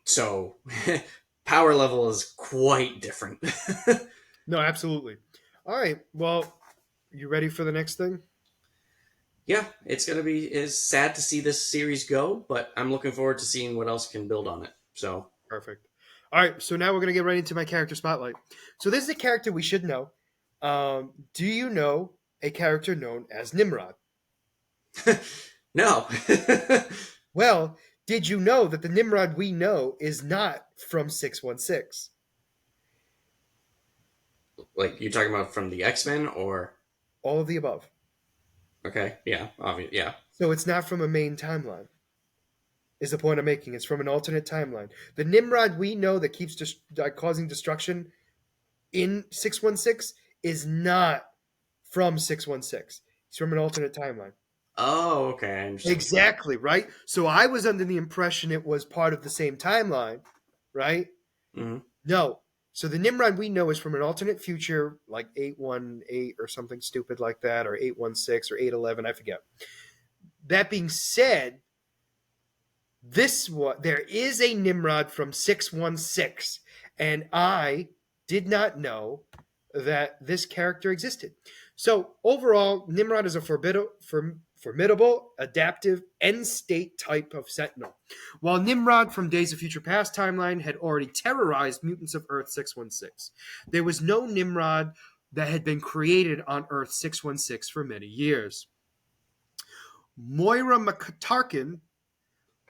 So power level is quite different. No, absolutely. All right. Well, you ready for the next thing? Yeah, it's gonna be is sad to see this series go, but I'm looking forward to seeing what else can build on it. So Perfect. All right. So now we're going to get right into my character spotlight. So this is a character we should know. Do you know a character known as Nimrod? no, Well, did you know that the Nimrod we know is not from 616? like you're talking about from the X Men, or All of the above. okay, yeah, obvious, yeah. So it's not from a main timeline, is the point I'm making. It's from an alternate timeline. The Nimrod we know that keeps causing destruction in 616 is not from 616. It's from an alternate timeline. Oh, okay, I understand what you're saying. Exactly, right? So I was under the impression it was part of the same timeline, right? Hmm. No. So the Nimrod we know is from an alternate future, like 818 or something stupid like that, or 816 or 811, I forget. That being said, there is a Nimrod from 616, and I did not know that this character existed. So overall, Nimrod is a formidable, adaptive, end state type of sentinel. While Nimrod from Days of Future Past timeline had already terrorized mutants of Earth 616, there was no Nimrod that had been created on Earth 616 for many years. Moira McTarkin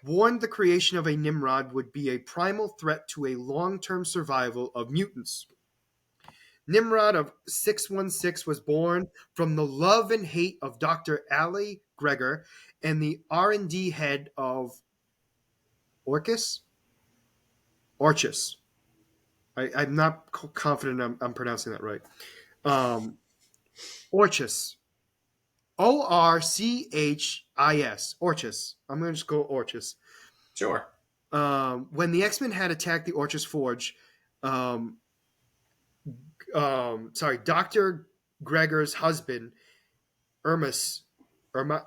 warned the creation of a Nimrod would be a primal threat to a long term survival of mutants. Nimrod of 616 was born from the love and hate of Dr. Ali Gregor and the R&D head of Orcus? Orchis. I'm not confident I'm pronouncing that right. Um, Orchis. Orchis. Orchis. I'm going to just go Orchis. Sure. When the X Men had attacked the Orchis Forge, um, Dr. Gregor's husband, Ermus, Erma,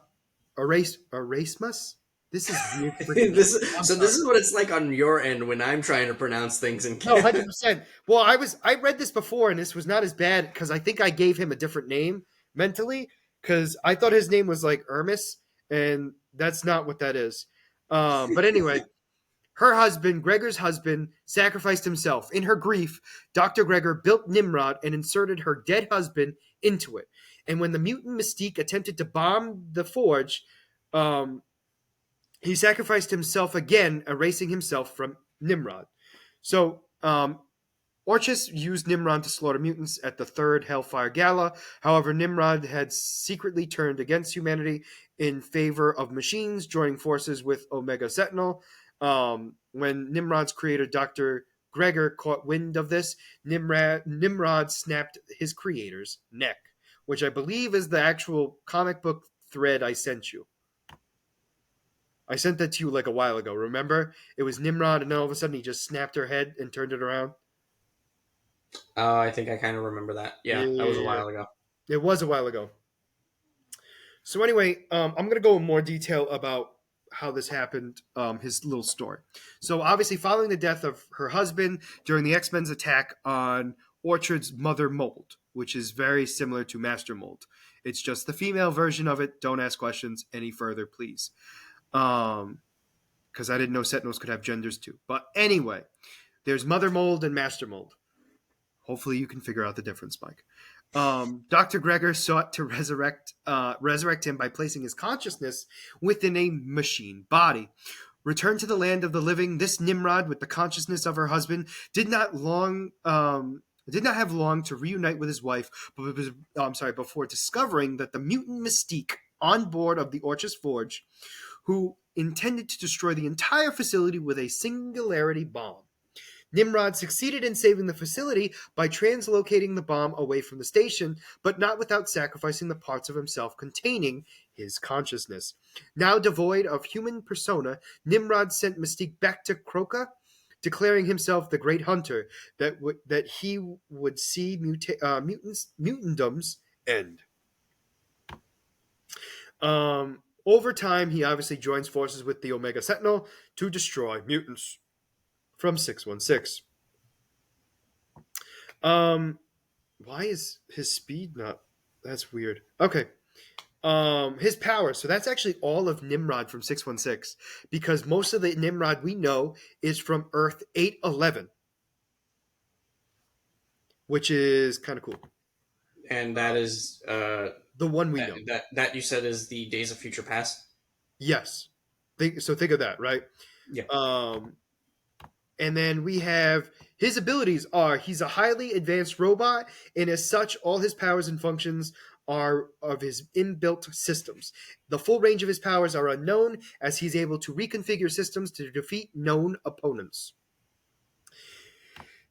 Erasmus? This is weird freaking. I'm So this sorry. is what it's like on your end when I'm trying to pronounce things in No, Canada. 100%. Well, I read this before and this was not as bad because I think I gave him a different name mentally because I thought his name was like Ermis and that's not what that is. But anyway, her husband, Gregor's husband, sacrificed himself. In her grief, Dr. Gregor built Nimrod and inserted her dead husband into it. And when the mutant Mystique attempted to bomb the forge, um, he sacrificed himself again, erasing himself from Nimrod. So Orchis used Nimrod to slaughter mutants at the Third Hellfire Gala. However, Nimrod had secretly turned against humanity in favor of machines, joining forces with Omega Sentinel. When Nimrod's creator, Dr. Gregor, caught wind of this, Nimrod snapped his creator's neck, which I believe is the actual comic book thread I sent you. I sent that to you like a while ago, remember? It was Nimrod, and then all of a sudden he just snapped her head and turned it around. I think I kind of remember that. Yeah, that was a Yeah, while ago. it was a while ago. So anyway, I'm going to go in more detail about how this happened, his little story. So obviously, following the death of her husband during the X-Men's attack on Orchard's Mother Mold, which is very similar to Master Mold. It's just the female version of it. Don't ask questions any further, please. Because I didn't know Sentinels could have genders too. But anyway, there's Mother Mold and Master Mold. Hopefully, you can figure out the difference, Mike. Dr. Gregor sought to resurrect him by placing his consciousness within a machine body. Returned to the land of the living, this Nimrod, with the consciousness of her husband, did not have long to reunite with his wife, before discovering that the mutant Mystique on board of the Orchis Forge, who intended to destroy the entire facility with a singularity bomb. Nimrod succeeded in saving the facility by translocating the bomb away from the station, but not without sacrificing the parts of himself containing his consciousness. Now devoid of human persona, Nimrod sent Mystique back to Kroka, declaring himself the great hunter that he would see mutantdom's end. Over time, he obviously joins forces with the Omega Sentinel to destroy mutants from 616. Why is his speed not? That's weird. Okay. His power. So that's actually all of Nimrod from 616, because most of the Nimrod we know is from Earth 811, which is kind of cool. And that is The one we that, know. that you said is the Days of Future Past. Yes. Think of that, right? Yeah. And then we have his abilities are he's a highly advanced robot, and as such, all his powers and functions are of his inbuilt systems. The full range of his powers are unknown, as he's able to reconfigure systems to defeat known opponents.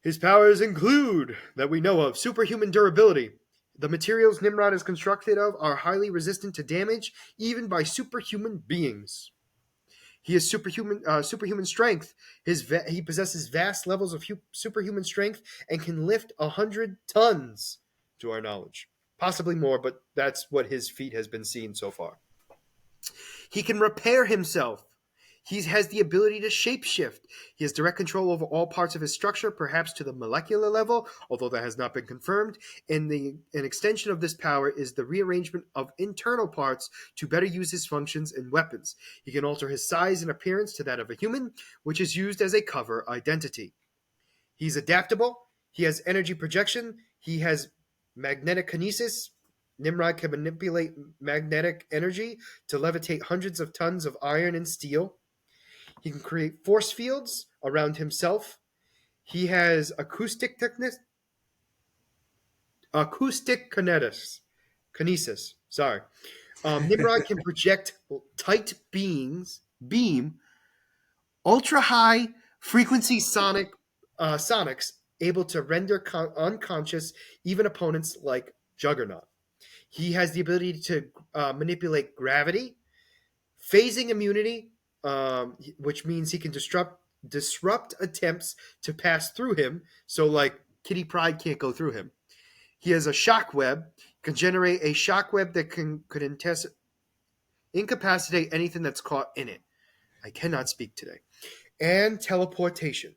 His powers include, that we know of, superhuman durability. The materials Nimrod is constructed of are highly resistant to damage, even by superhuman beings. He has superhuman strength. He possesses vast levels of superhuman strength and can lift 100 tons, to our knowledge. Possibly more, but that's what his feat has been seen so far. He can repair himself. He has the ability to shapeshift. He has direct control over all parts of his structure, perhaps to the molecular level, although that has not been confirmed. And an extension of this power is the rearrangement of internal parts to better use his functions and weapons. He can alter his size and appearance to that of a human, which is used as a cover identity. He's adaptable. He has energy projection. He has magnetic kinesis. Nimrod can manipulate magnetic energy to levitate hundreds of tons of iron and steel. He can create force fields around himself. He has acoustic kinesis. Sorry. Nimrod can project tight beam, ultra high frequency sonics, able to render unconscious even opponents like Juggernaut. He has the ability to manipulate gravity, phasing immunity, which means he can disrupt attempts to pass through him. So, like, Kitty Pryde can't go through him. He has a shock web, can generate a shock web that could incapacitate anything that's caught in it. I cannot speak today. And teleportation.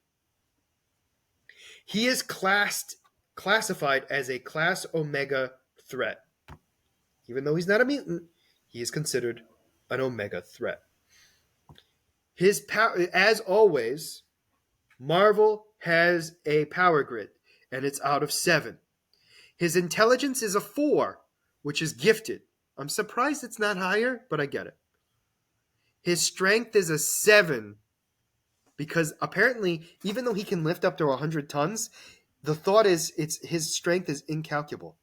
He is classified as a Class Omega threat. Even though he's not a mutant, he is considered an Omega threat. His power, as always, Marvel has a power grid, and it's out of 7. His intelligence is a 4, which is gifted. I'm surprised it's not higher, but I get it. His strength is a 7, because apparently, even though he can lift up to 100 tons, The thought is, it's his strength is incalculable.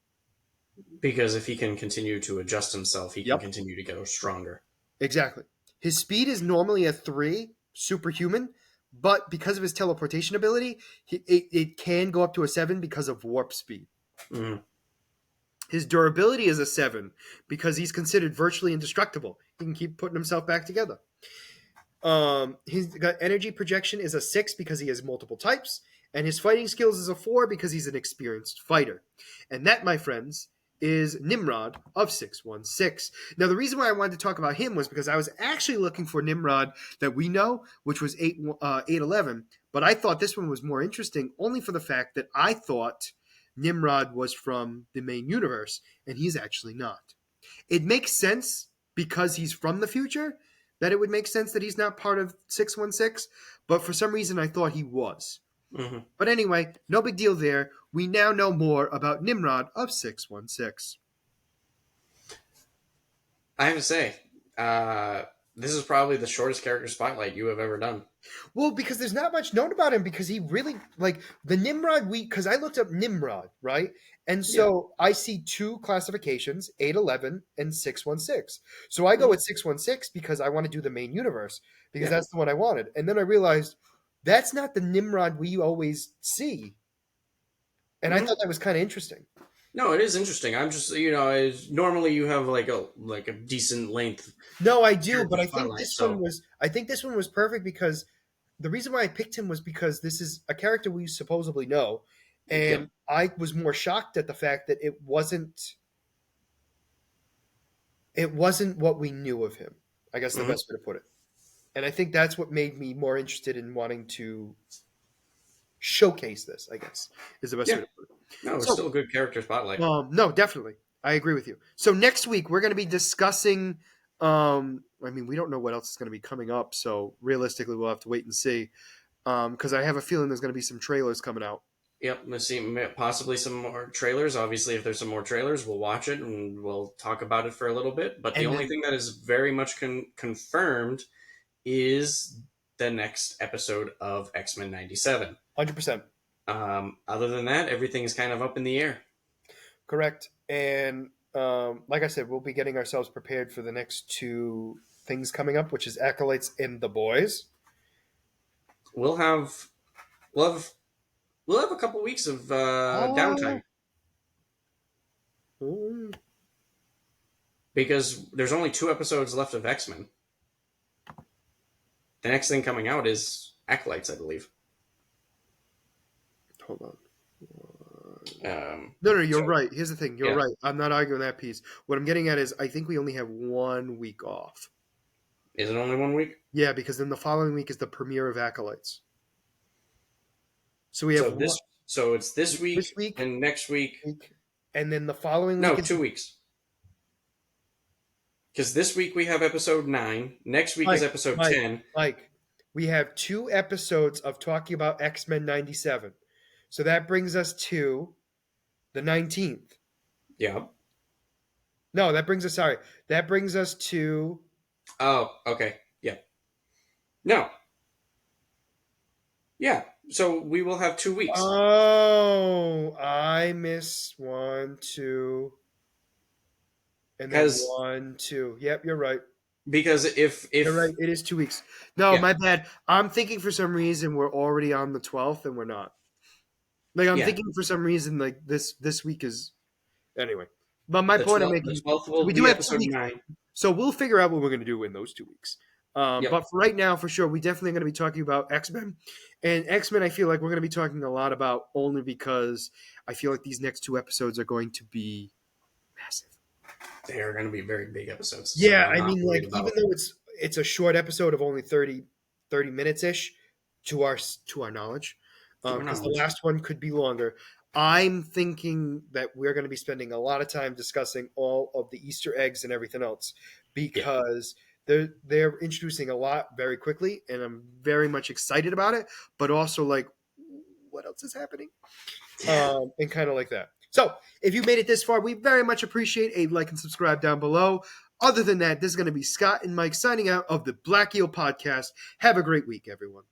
Because if he can continue to adjust himself, he can Yep, continue to go stronger. exactly. His speed is normally a 3, superhuman, but because of his teleportation ability, it can go up to a 7 because of warp speed. Mm. His durability is a 7 because he's considered virtually indestructible. He can keep putting himself back together. He's got energy projection is a 6 because he has multiple types, and his fighting skills is a 4 because he's an experienced fighter. And that, my friends, is Nimrod of 616. Now, the reason why I wanted to talk about him was because I was actually looking for Nimrod that we know, which was 811, but I thought this one was more interesting only for the fact that I thought Nimrod was from the main universe, and he's actually not. It makes sense because he's from the future that it would make sense that he's not part of 616, but for some reason I thought he was. Hmm. But anyway, no big deal there. We now know more about Nimrod of 616. I have to say, this is probably the shortest character spotlight you have ever done. Well, because there's not much known about him because he really, like, the Nimrod because I looked up Nimrod, right? And Yeah. so I see two classifications, 811 and 616. So I go Mhm. with 616 because I want to do the main universe because Yeah. that's the one I wanted. And then I realized that's not the Nimrod we always see. And I Hmm. thought that was kind of interesting. No, it is interesting. I'm just, normally you have like a decent length No, I do, character but spotlight. So, I think this one was perfect because the reason why I picked him was because this is a character we supposedly know, yep. and I was more shocked at the fact that it wasn't what we knew of him. I guess the Hmm. best way to put it. And I think that's what made me more interested in wanting to showcase this, I guess, is the best Yeah. way to put it. No, it's So, still a good character spotlight. no, definitely. I agree with you. So next week we're going to be discussing I mean, we don't know what else is going to be coming up, so realistically we'll have to wait and see. Because I have a feeling there's going to be some trailers coming out. Yep. Let's see, possibly some more trailers. Obviously, if there's some more trailers, we'll watch it and we'll talk about it for a little bit. But the And only then thing that is very much confirmed is the next episode of X-Men 97. 100% Other than that, everything is kind of up in the air. correct. And like I said, we'll be getting ourselves prepared for the next two things coming up, which is Acolytes and the Boys. We'll have we'll have we'll have a couple weeks of downtime Oh, mm, because there's only 2 episodes left of X-Men. The next thing coming out is Acolytes, I believe. hold on. Um, No, you're so right. Here's the thing. You're yeah, right. I'm not arguing that piece. What I'm getting at is I think we only have 1 week off. is it only 1 week? Yeah, because then the following week is the premiere of Acolytes. So we have So one it's this this week week, and next week. and then the following No, week is 2 weeks. Because this week we have episode 9. Next week is Mike, episode Mike, 10. Mike. We have 2 episodes of talking about X-Men 97. So that brings us to the 19th. Yeah. No, that brings us, sorry. That brings us to, Oh, okay. Yeah. No. Yeah. So we will have 2 weeks. oh, I miss 1, 2, and then Because 1, 2. Yep, you're right. You're if right. It is 2 weeks. No, yeah, my bad. I'm thinking for some reason we're already on the 12th and we're not. Like I'm yeah, thinking for some reason like this week is anyway. But my the point I'm 12th the making, 12th so will we do be have two episode weeks. 9. So we'll figure out what we're going to do in those 2 weeks. Yep. But for right now, for sure, we definitely going to be talking about X Men. And X Men, I feel like we're going to be talking a lot about only because I feel like these next 2 episodes are going to be massive. They are going to be very big episodes, so Yeah, I'm I not mean, like worried even about. though it's a short episode of only 30 minutes ish to our knowledge, To our because the knowledge. last one could be longer. I'm thinking that we're going to be spending a lot of time discussing all of the Easter eggs and everything else Yeah. because they're introducing a lot very quickly, and I'm very much excited about it. But also like, what else is happening? Yeah. And kind of like that. So, if you made it this far, we very much appreciate a like and subscribe down below. Other than that, this is going to be Scott and Mike signing out of the Black Eel Podcast. Have a great week, everyone.